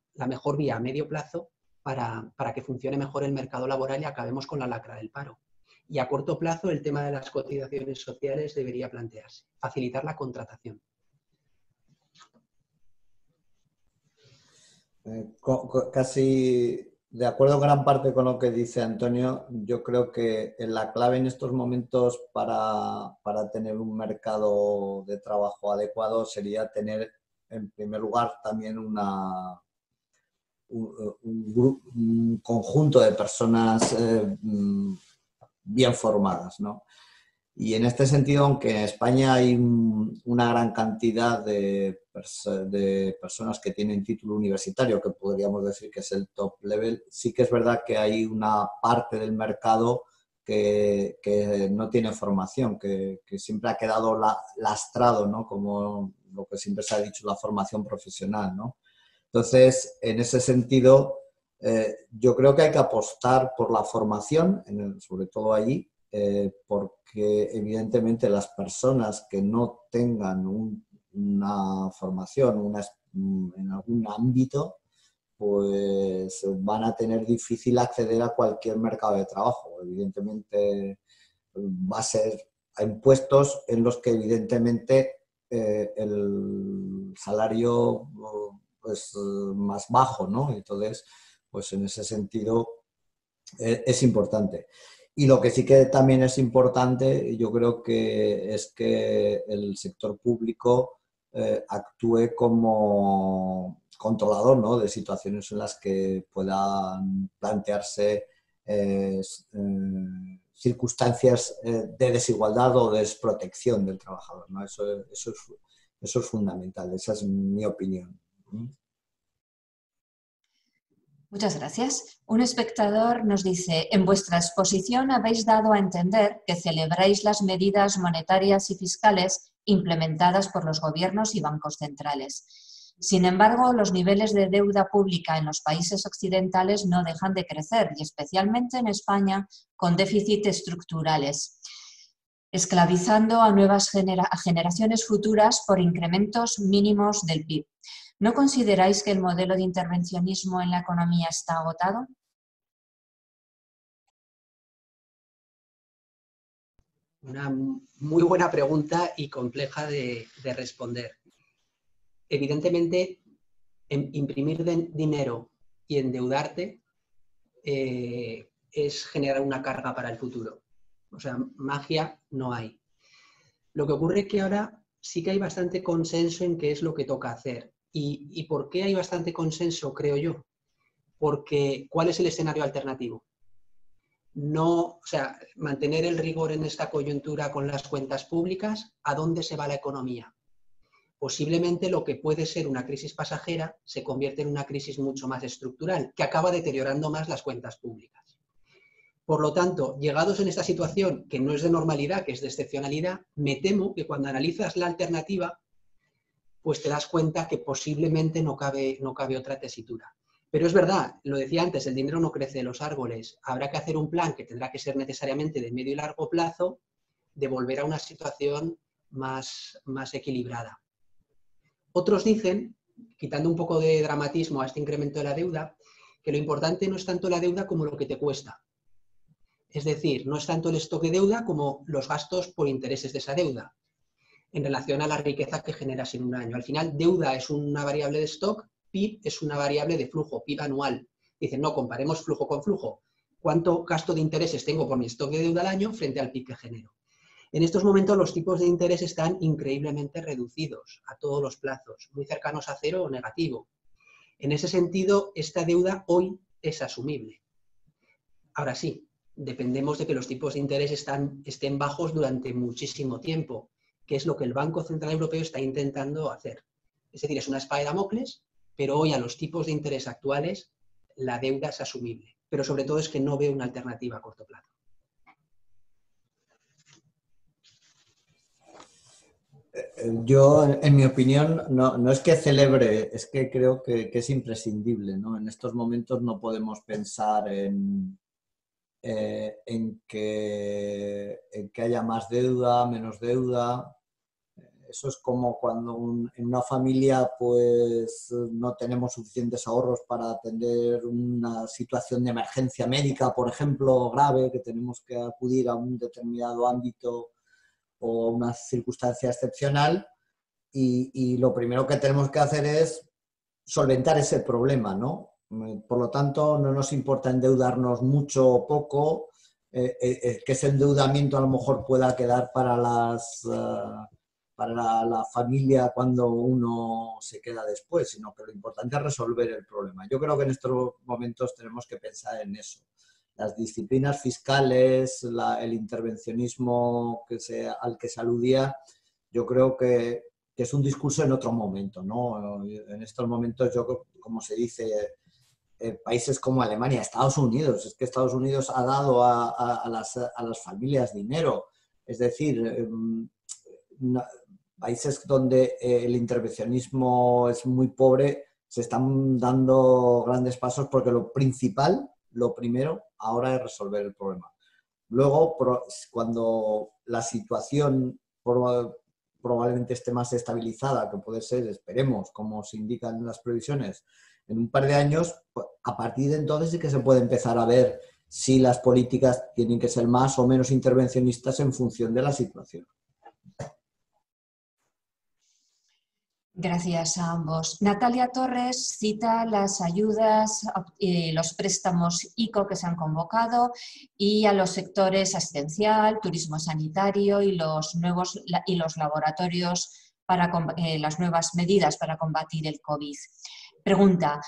vía a medio plazo para que funcione mejor el mercado laboral y acabemos con la lacra del paro. Y a corto plazo el tema de las cotizaciones sociales debería plantearse, facilitar la contratación. Casi de acuerdo en gran parte con lo que dice Antonio. Yo creo que la clave en estos momentos para tener un mercado de trabajo adecuado sería tener, en primer lugar, también un conjunto de personas bien formadas, ¿no? Y en este sentido, aunque en España hay una gran cantidad de personas que tienen título universitario, que podríamos decir que es el top level, sí que es verdad que hay una parte del mercado que no tiene formación, que siempre ha quedado lastrado, ¿no? Como lo que siempre se ha dicho, la formación profesional, ¿no? Entonces, en ese sentido, yo creo que hay que apostar por la formación, sobre todo allí, porque evidentemente las personas que no tengan una formación en algún ámbito, pues van a tener difícil acceder a cualquier mercado de trabajo. Evidentemente va a ser en puestos en los que evidentemente el salario es más bajo, ¿no? Entonces, pues en ese sentido es importante. Y lo que sí que también es importante, yo creo que es que el sector público actúe como controlador, ¿no?, de situaciones en las que puedan plantearse circunstancias de desigualdad o de desprotección del trabajador, ¿no? Eso es fundamental, esa es mi opinión. Muchas gracias. Un espectador nos dice: en vuestra exposición habéis dado a entender que celebráis las medidas monetarias y fiscales implementadas por los gobiernos y bancos centrales. Sin embargo, los niveles de deuda pública en los países occidentales no dejan de crecer, y especialmente en España, con déficits estructurales, esclavizando a nuevas generaciones futuras por incrementos mínimos del PIB. ¿No consideráis que el modelo de intervencionismo en la economía está agotado? Una muy buena pregunta y compleja de responder. Evidentemente, imprimir dinero y endeudarte es generar una carga para el futuro. O sea, magia no hay. Lo que ocurre es que ahora sí que hay bastante consenso en qué es lo que toca hacer. ¿Y por qué hay bastante consenso, creo yo? Porque ¿cuál es el escenario alternativo? No, o sea, mantener el rigor en esta coyuntura con las cuentas públicas, ¿a dónde se va la economía? Posiblemente lo que puede ser una crisis pasajera se convierte en una crisis mucho más estructural, que acaba deteriorando más las cuentas públicas. Por lo tanto, llegados en esta situación, que no es de normalidad, que es de excepcionalidad, me temo que cuando analizas la alternativa, pues te das cuenta que posiblemente no cabe otra tesitura. Pero es verdad, lo decía antes, el dinero no crece en los árboles. Habrá que hacer un plan que tendrá que ser necesariamente de medio y largo plazo, de volver a una situación más equilibrada. Otros dicen, quitando un poco de dramatismo a este incremento de la deuda, que lo importante no es tanto la deuda como lo que te cuesta. Es decir, no es tanto el stock de deuda como los gastos por intereses de esa deuda, en relación a la riqueza que generas en un año. Al final, deuda es una variable de stock, PIB es una variable de flujo, PIB anual. Dicen, no, comparemos flujo con flujo. ¿Cuánto gasto de intereses tengo por mi stock de deuda al año frente al PIB que genero? En estos momentos los tipos de interés están increíblemente reducidos a todos los plazos, muy cercanos a cero o negativo. En ese sentido, esta deuda hoy es asumible. Ahora sí, dependemos de que los tipos de interés estén bajos durante muchísimo tiempo, que es lo que el Banco Central Europeo está intentando hacer. Es decir, es una espada de Damocles, pero hoy a los tipos de interés actuales la deuda es asumible. Pero sobre todo es que no veo una alternativa a corto plazo. Yo, en mi opinión, no es que celebre, es que creo que es imprescindible, ¿no? En estos momentos no podemos pensar en que haya más deuda, menos deuda. Eso es como cuando en una familia pues no tenemos suficientes ahorros para atender una situación de emergencia médica, por ejemplo, grave, que tenemos que acudir a un determinado ámbito o una circunstancia excepcional, y lo primero que tenemos que hacer es solventar ese problema, ¿no? Por lo tanto, no nos importa endeudarnos mucho o poco, que ese endeudamiento a lo mejor pueda quedar para la familia cuando uno se queda después, sino que lo importante es resolver el problema. Yo creo que en estos momentos tenemos que pensar en eso. Las disciplinas fiscales, el intervencionismo al que se aludía, yo creo que es un discurso en otro momento, ¿no? En estos momentos, como se dice, países como Alemania, Estados Unidos, es que Estados Unidos ha dado a las familias dinero. Es decir, países donde el intervencionismo es muy pobre, se están dando grandes pasos porque lo primero ahora es resolver el problema. Luego, cuando la situación probablemente esté más estabilizada, que puede ser, esperemos, como se indican las previsiones, en un par de años, a partir de entonces sí que se puede empezar a ver si las políticas tienen que ser más o menos intervencionistas en función de la situación. Gracias a ambos. Natalia Torres cita las ayudas y los préstamos ICO que se han convocado y a los sectores asistencial, turismo sanitario y los laboratorios para las nuevas medidas para combatir el COVID. Pregunta,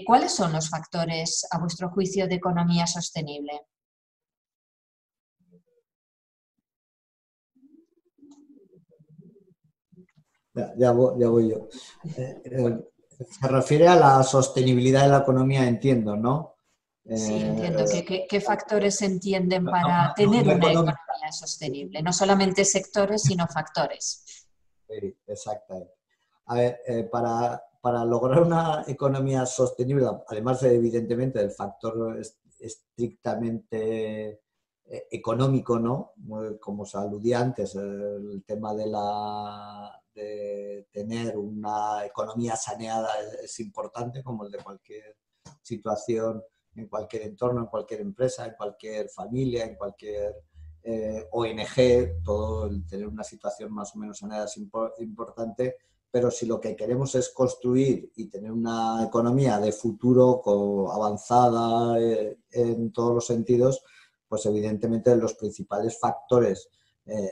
¿cuáles son los factores, a vuestro juicio, de economía sostenible? Ya voy yo. Se refiere a la sostenibilidad de la economía, entiendo, ¿no? Sí, entiendo. ¿Qué factores se entienden para tener una economía sostenible? No solamente sectores, sino factores. Sí, exactamente. A ver, para lograr una economía sostenible, además evidentemente del factor estrictamente económico, ¿no? Como se aludía antes, el tema de tener una economía saneada es importante, como el de cualquier situación, en cualquier entorno, en cualquier empresa, en cualquier familia, en cualquier ONG. Todo el tener una situación más o menos saneada es importante, pero si lo que queremos es construir y tener una economía de futuro avanzada en todos los sentidos, pues evidentemente los principales factores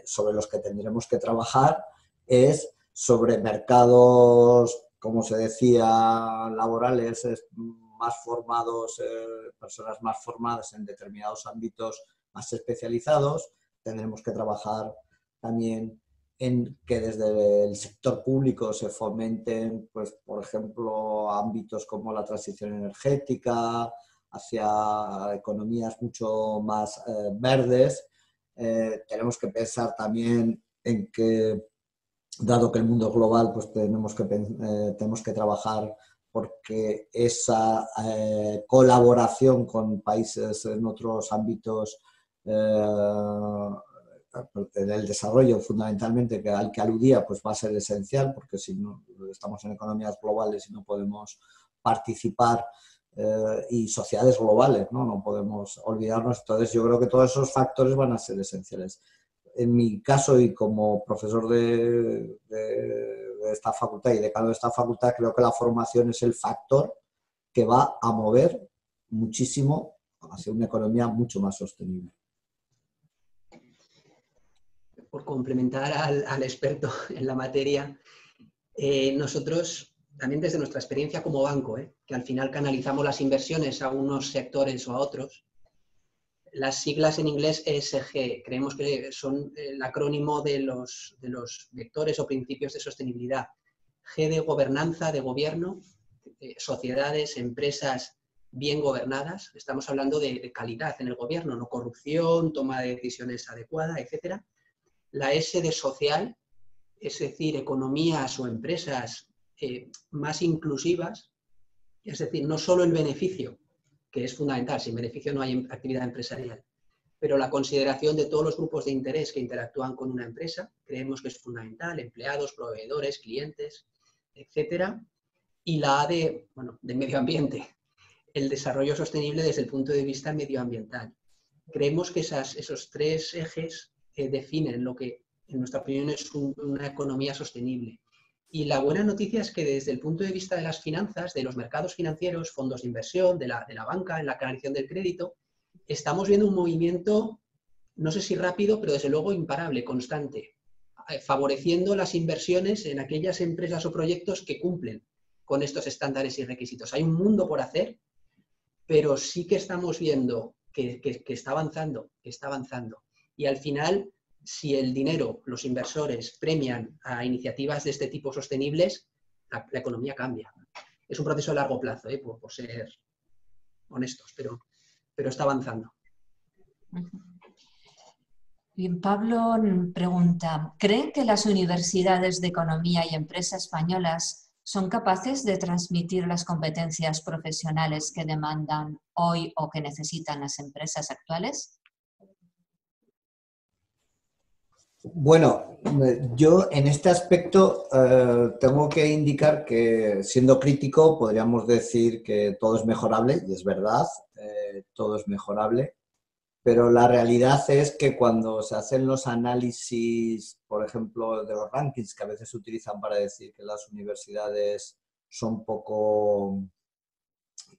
sobre los que tendremos que trabajar es sobre mercados, como se decía, laborales más formados, personas más formadas en determinados ámbitos más especializados. Tendremos que trabajar también en que desde el sector público se fomenten, pues, por ejemplo, ámbitos como la transición energética, hacia economías mucho más verdes. Tenemos que pensar también en que, dado que el mundo es global, pues tenemos que trabajar porque esa colaboración con países en otros ámbitos del desarrollo, fundamentalmente, al que aludía, pues va a ser esencial, porque si no estamos en economías globales y no podemos participar, y sociedades globales, ¿no? podemos olvidarnos. Entonces yo creo que todos esos factores van a ser esenciales. En mi caso, y como profesor de esta facultad y decano de esta facultad, creo que la formación es el factor que va a mover muchísimo hacia una economía mucho más sostenible. Por complementar al experto en la materia, nosotros también desde nuestra experiencia como banco, que al final canalizamos las inversiones a unos sectores o a otros, las siglas en inglés ESG, creemos que son el acrónimo de los vectores o principios de sostenibilidad. G de gobernanza, de gobierno, sociedades, empresas bien gobernadas. Estamos hablando de calidad en el gobierno, no corrupción, toma de decisiones adecuada, etc. La S de social, es decir, economías o empresas más inclusivas, es decir, no solo el beneficio, que es fundamental, sin beneficio no hay actividad empresarial, pero la consideración de todos los grupos de interés que interactúan con una empresa, creemos que es fundamental, empleados, proveedores, clientes, etcétera. Y la A de medio ambiente, el desarrollo sostenible desde el punto de vista medioambiental. Creemos que esos tres ejes definen lo que, en nuestra opinión, es una economía sostenible. Y la buena noticia es que desde el punto de vista de las finanzas, de los mercados financieros, fondos de inversión, de la banca, en la canalización del crédito, estamos viendo un movimiento, no sé si rápido, pero desde luego imparable, constante, favoreciendo las inversiones en aquellas empresas o proyectos que cumplen con estos estándares y requisitos. Hay un mundo por hacer, pero sí que estamos viendo que está avanzando, Y al final, si el dinero, los inversores premian a iniciativas de este tipo sostenibles, la economía cambia. Es un proceso a largo plazo, por ser honestos, pero está avanzando. Bien, Pablo pregunta, ¿creen que las universidades de economía y empresa españolas son capaces de transmitir las competencias profesionales que demandan hoy o que necesitan las empresas actuales? Bueno, yo en este aspecto tengo que indicar que, siendo crítico, podríamos decir que todo es mejorable, y es verdad, todo es mejorable, pero la realidad es que cuando se hacen los análisis, por ejemplo, de los rankings que a veces se utilizan para decir que las universidades son poco,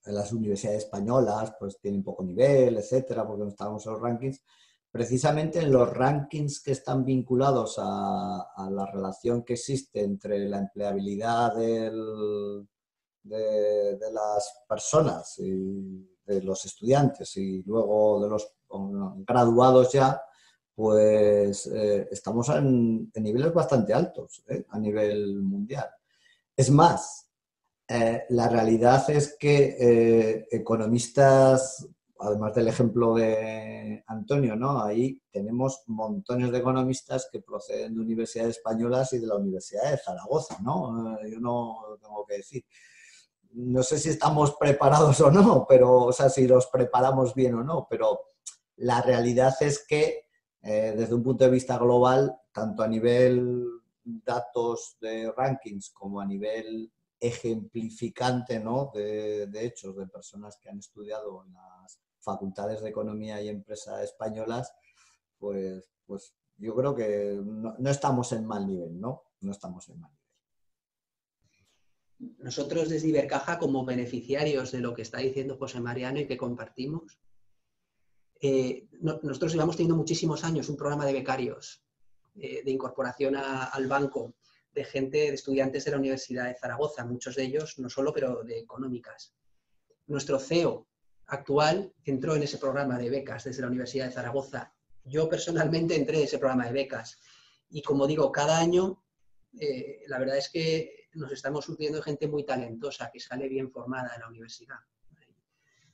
las universidades españolas pues tienen poco nivel, etcétera, porque no estamos en los rankings, precisamente en los rankings que están vinculados a la relación que existe entre la empleabilidad de las personas y de los estudiantes y luego de los graduados ya, pues estamos en niveles bastante altos a nivel mundial. Es más, la realidad es que economistas, además del ejemplo de Antonio, ¿no? Ahí tenemos montones de economistas que proceden de universidades españolas y de la Universidad de Zaragoza, ¿no? Yo no lo tengo que decir. No sé si estamos preparados o no, pero, o sea, si los preparamos bien o no, pero la realidad es que desde un punto de vista global, tanto a nivel datos de rankings como a nivel ejemplificante, ¿no? de hechos de personas que han estudiado en las facultades de Economía y Empresa españolas, pues yo creo que no estamos en mal nivel, ¿no? No estamos en mal nivel. Nosotros desde Ibercaja, como beneficiarios de lo que está diciendo José Mariano y que compartimos, nosotros llevamos teniendo muchísimos años un programa de becarios, de incorporación al banco, de gente, de estudiantes de la Universidad de Zaragoza, muchos de ellos, no solo, pero de económicas. Nuestro CEO actual entró en ese programa de becas desde la Universidad de Zaragoza. Yo personalmente entré en ese programa de becas y, como digo, cada año la verdad es que nos estamos surtiendo de gente muy talentosa que sale bien formada de la universidad.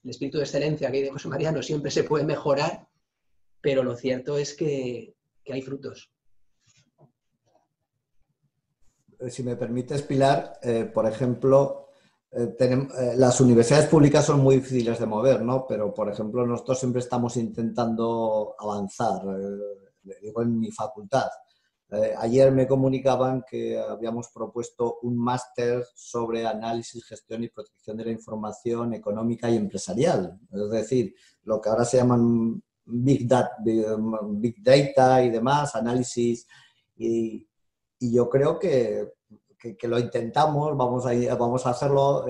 El espíritu de excelencia que dice José Mariano siempre se puede mejorar, pero lo cierto es que hay frutos. Si me permites, Pilar, por ejemplo, las universidades públicas son muy difíciles de mover, ¿no? Pero, por ejemplo, nosotros siempre estamos intentando avanzar, digo en mi facultad. Ayer me comunicaban que habíamos propuesto un máster sobre análisis, gestión y protección de la información económica y empresarial. Es decir, lo que ahora se llaman Big Data y demás, análisis. Y yo creo que lo intentamos, vamos a hacerlo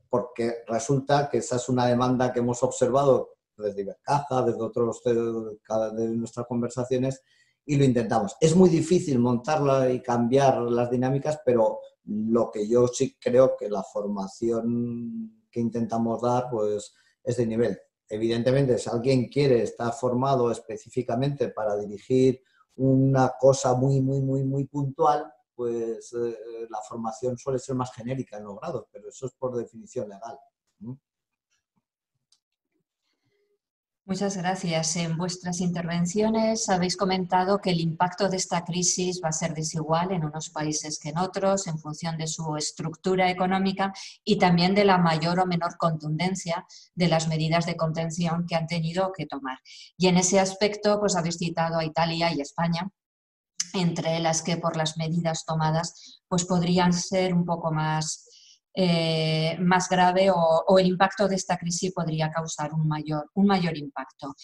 porque resulta que esa es una demanda que hemos observado desde Ibercaja, desde otros de nuestras conversaciones, y lo intentamos. Es muy difícil montarla y cambiar las dinámicas, pero lo que yo sí creo que la formación que intentamos dar pues, es de nivel. Evidentemente, si alguien quiere estar formado específicamente para dirigir una cosa muy puntual, pues la formación suele ser más genérica en los grados, pero eso es por definición legal. Muchas gracias. En vuestras intervenciones habéis comentado que el impacto de esta crisis va a ser desigual en unos países que en otros, en función de su estructura económica y también de la mayor o menor contundencia de las medidas de contención que han tenido que tomar. Y en ese aspecto, pues habéis citado a Italia y España, entre las que por las medidas tomadas pues podrían ser un poco más grave o el impacto de esta crisis podría causar un mayor impacto.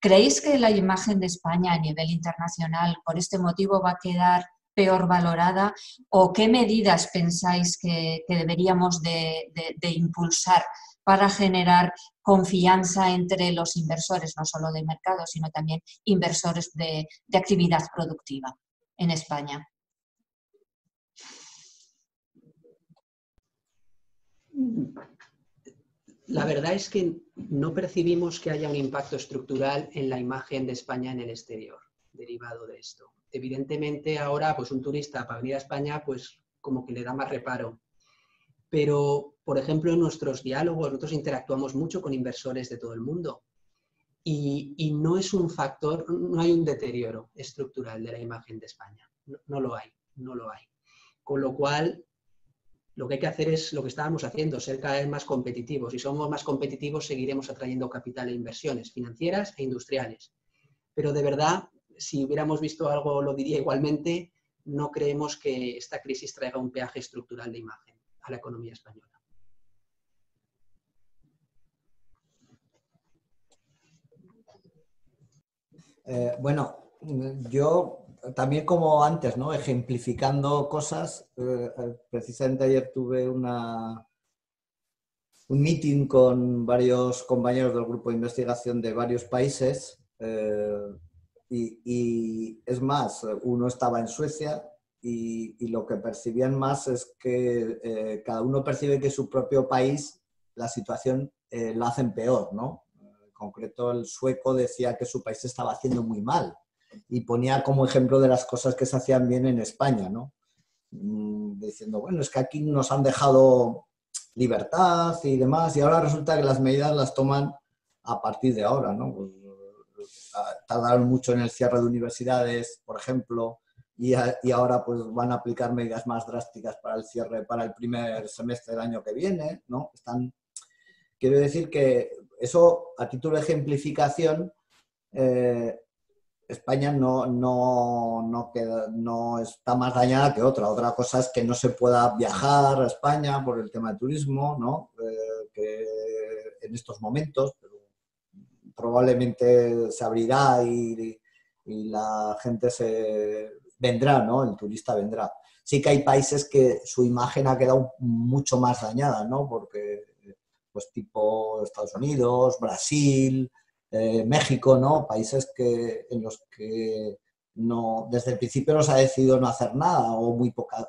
¿Creéis que la imagen de España a nivel internacional por este motivo va a quedar peor valorada o qué medidas pensáis que deberíamos de impulsar para generar confianza entre los inversores, no solo de mercado, sino también inversores de actividad productiva en España? La verdad es que no percibimos que haya un impacto estructural en la imagen de España en el exterior, derivado de esto. Evidentemente ahora pues un turista para venir a España pues como que le da más reparo. Pero, por ejemplo, en nuestros diálogos nosotros interactuamos mucho con inversores de todo el mundo y no es un factor, no hay un deterioro estructural de la imagen de España. No lo hay. Con lo cual, lo que hay que hacer es lo que estábamos haciendo, ser cada vez más competitivos. Si somos más competitivos, seguiremos atrayendo capital e inversiones financieras e industriales. Pero de verdad, si hubiéramos visto algo lo diría igualmente, no creemos que esta crisis traiga un peaje estructural de imagen a la economía española. Bueno, yo también como antes, ¿no? Ejemplificando cosas, precisamente ayer tuve un meeting con varios compañeros del grupo de investigación de varios países y es más, uno estaba en Suecia y lo que percibían más es que cada uno percibe que su propio país la situación la hacen peor, ¿no? En concreto, el sueco decía que su país estaba haciendo muy mal y ponía como ejemplo de las cosas que se hacían bien en España, ¿no? Diciendo, bueno, es que aquí nos han dejado libertad y demás y ahora resulta que las medidas las toman a partir de ahora, ¿no? Pues, tardaron mucho en el cierre de universidades, por ejemplo, y ahora pues van a aplicar medidas más drásticas para el cierre, para el primer semestre del año que viene, ¿no? Quiero decir que eso, a título de ejemplificación, España no está más dañada que otra. Otra cosa es que no se pueda viajar a España por el tema del turismo, ¿no? Que en estos momentos, pero probablemente se abrirá y la gente vendrá, ¿no? El turista vendrá. Sí que hay países que su imagen ha quedado mucho más dañada, ¿no? Porque, pues tipo Estados Unidos, Brasil, México, ¿no? Países en los que desde el principio no se ha decidido no hacer nada o muy poca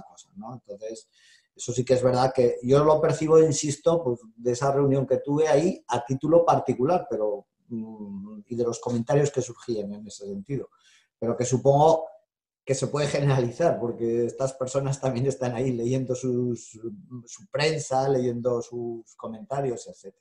cosa, ¿no? Entonces, eso sí que es verdad que yo lo percibo, insisto, pues, de esa reunión que tuve ahí a título particular, pero y de los comentarios que surgían en ese sentido. Pero que supongo que se puede generalizar, porque estas personas también están ahí leyendo su prensa, leyendo sus comentarios, etc.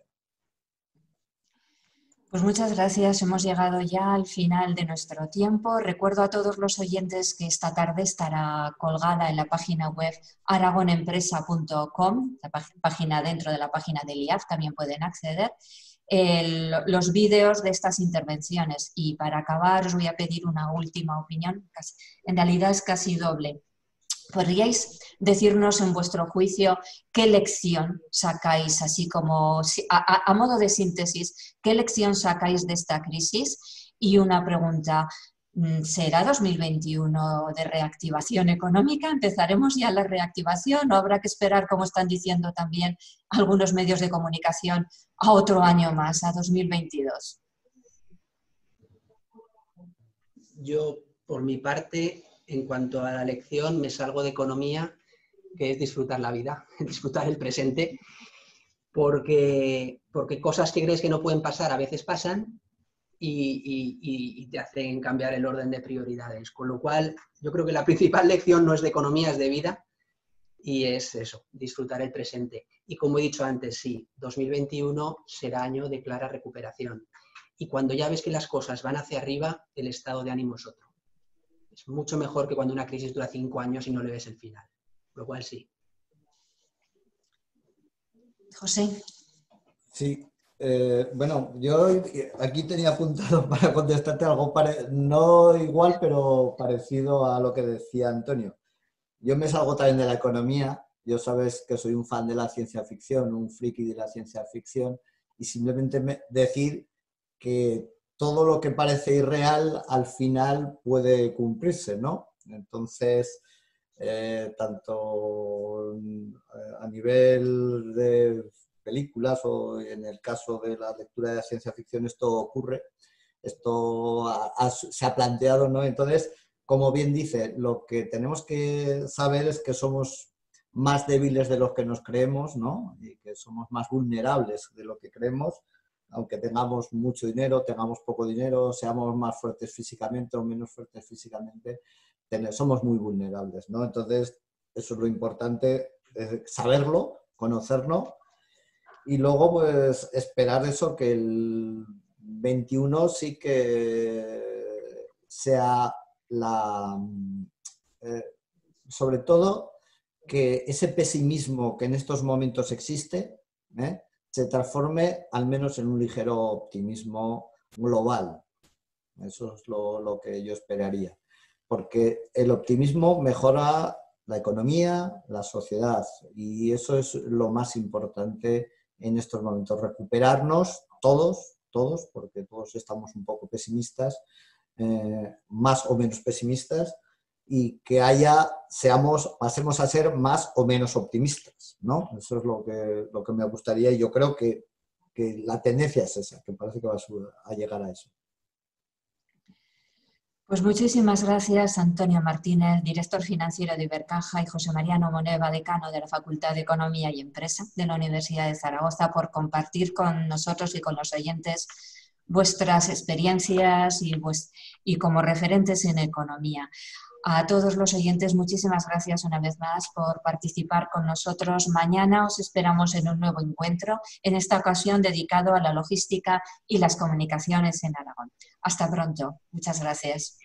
Pues muchas gracias, hemos llegado ya al final de nuestro tiempo. Recuerdo a todos los oyentes que esta tarde estará colgada en la página web aragonempresa.com, la página dentro de la página del IAF, también pueden acceder, los vídeos de estas intervenciones. Y para acabar os voy a pedir una última opinión, en realidad es casi doble. ¿Podríais decirnos, en vuestro juicio, qué lección sacáis, así como a modo de síntesis, qué lección sacáis de esta crisis? Y una pregunta, ¿será 2021 de reactivación económica? ¿Empezaremos ya la reactivación o habrá que esperar, como están diciendo también algunos medios de comunicación, a otro año más, a 2022? Yo, por mi parte, en cuanto a la lección, me salgo de economía, que es disfrutar la vida, disfrutar el presente, porque cosas que crees que no pueden pasar a veces pasan y te hacen cambiar el orden de prioridades. Con lo cual, yo creo que la principal lección no es de economía, es de vida, y es eso, disfrutar el presente. Y como he dicho antes, sí, 2021 será año de clara recuperación. Y cuando ya ves que las cosas van hacia arriba, el estado de ánimo es otro. Es mucho mejor que cuando una crisis dura 5 años y no le ves el final. Por lo cual sí. José. Sí. Bueno, yo aquí tenía apuntado para contestarte algo no igual, pero parecido a lo que decía Antonio. Yo me salgo también de la economía. Yo sabes que soy un fan de la ciencia ficción, un friki de la ciencia ficción, y simplemente decir que todo lo que parece irreal al final puede cumplirse, ¿no? Entonces, tanto a nivel de películas o en el caso de la lectura de la ciencia ficción esto ocurre, esto se ha planteado, ¿no? Entonces, como bien dice, lo que tenemos que saber es que somos más débiles de lo que nos creemos, ¿no? Y que somos más vulnerables de lo que creemos, aunque tengamos mucho dinero, tengamos poco dinero, seamos más fuertes físicamente o menos fuertes físicamente, somos muy vulnerables, ¿no? Entonces, eso es lo importante, saberlo, conocerlo, y luego pues esperar eso, que el 21 sí que sea sobre todo que ese pesimismo que en estos momentos existe se transforme al menos en un ligero optimismo global. Eso es lo que yo esperaría. Porque el optimismo mejora la economía, la sociedad, y eso es lo más importante en estos momentos. Recuperarnos todos, porque todos estamos un poco pesimistas, más o menos pesimistas, y que pasemos a ser más o menos optimistas, ¿no? Eso es lo que me gustaría, y yo creo que la tendencia es esa, que parece que va a llegar a eso. Pues muchísimas gracias, Antonio Martínez, director financiero de Ibercaja, y José Mariano Moneva, decano de la Facultad de Economía y Empresa de la Universidad de Zaragoza, por compartir con nosotros y con los oyentes vuestras experiencias y como referentes en economía. A todos los oyentes, muchísimas gracias una vez más por participar con nosotros. Mañana os esperamos en un nuevo encuentro, en esta ocasión dedicado a la logística y las comunicaciones en Aragón. Hasta pronto. Muchas gracias.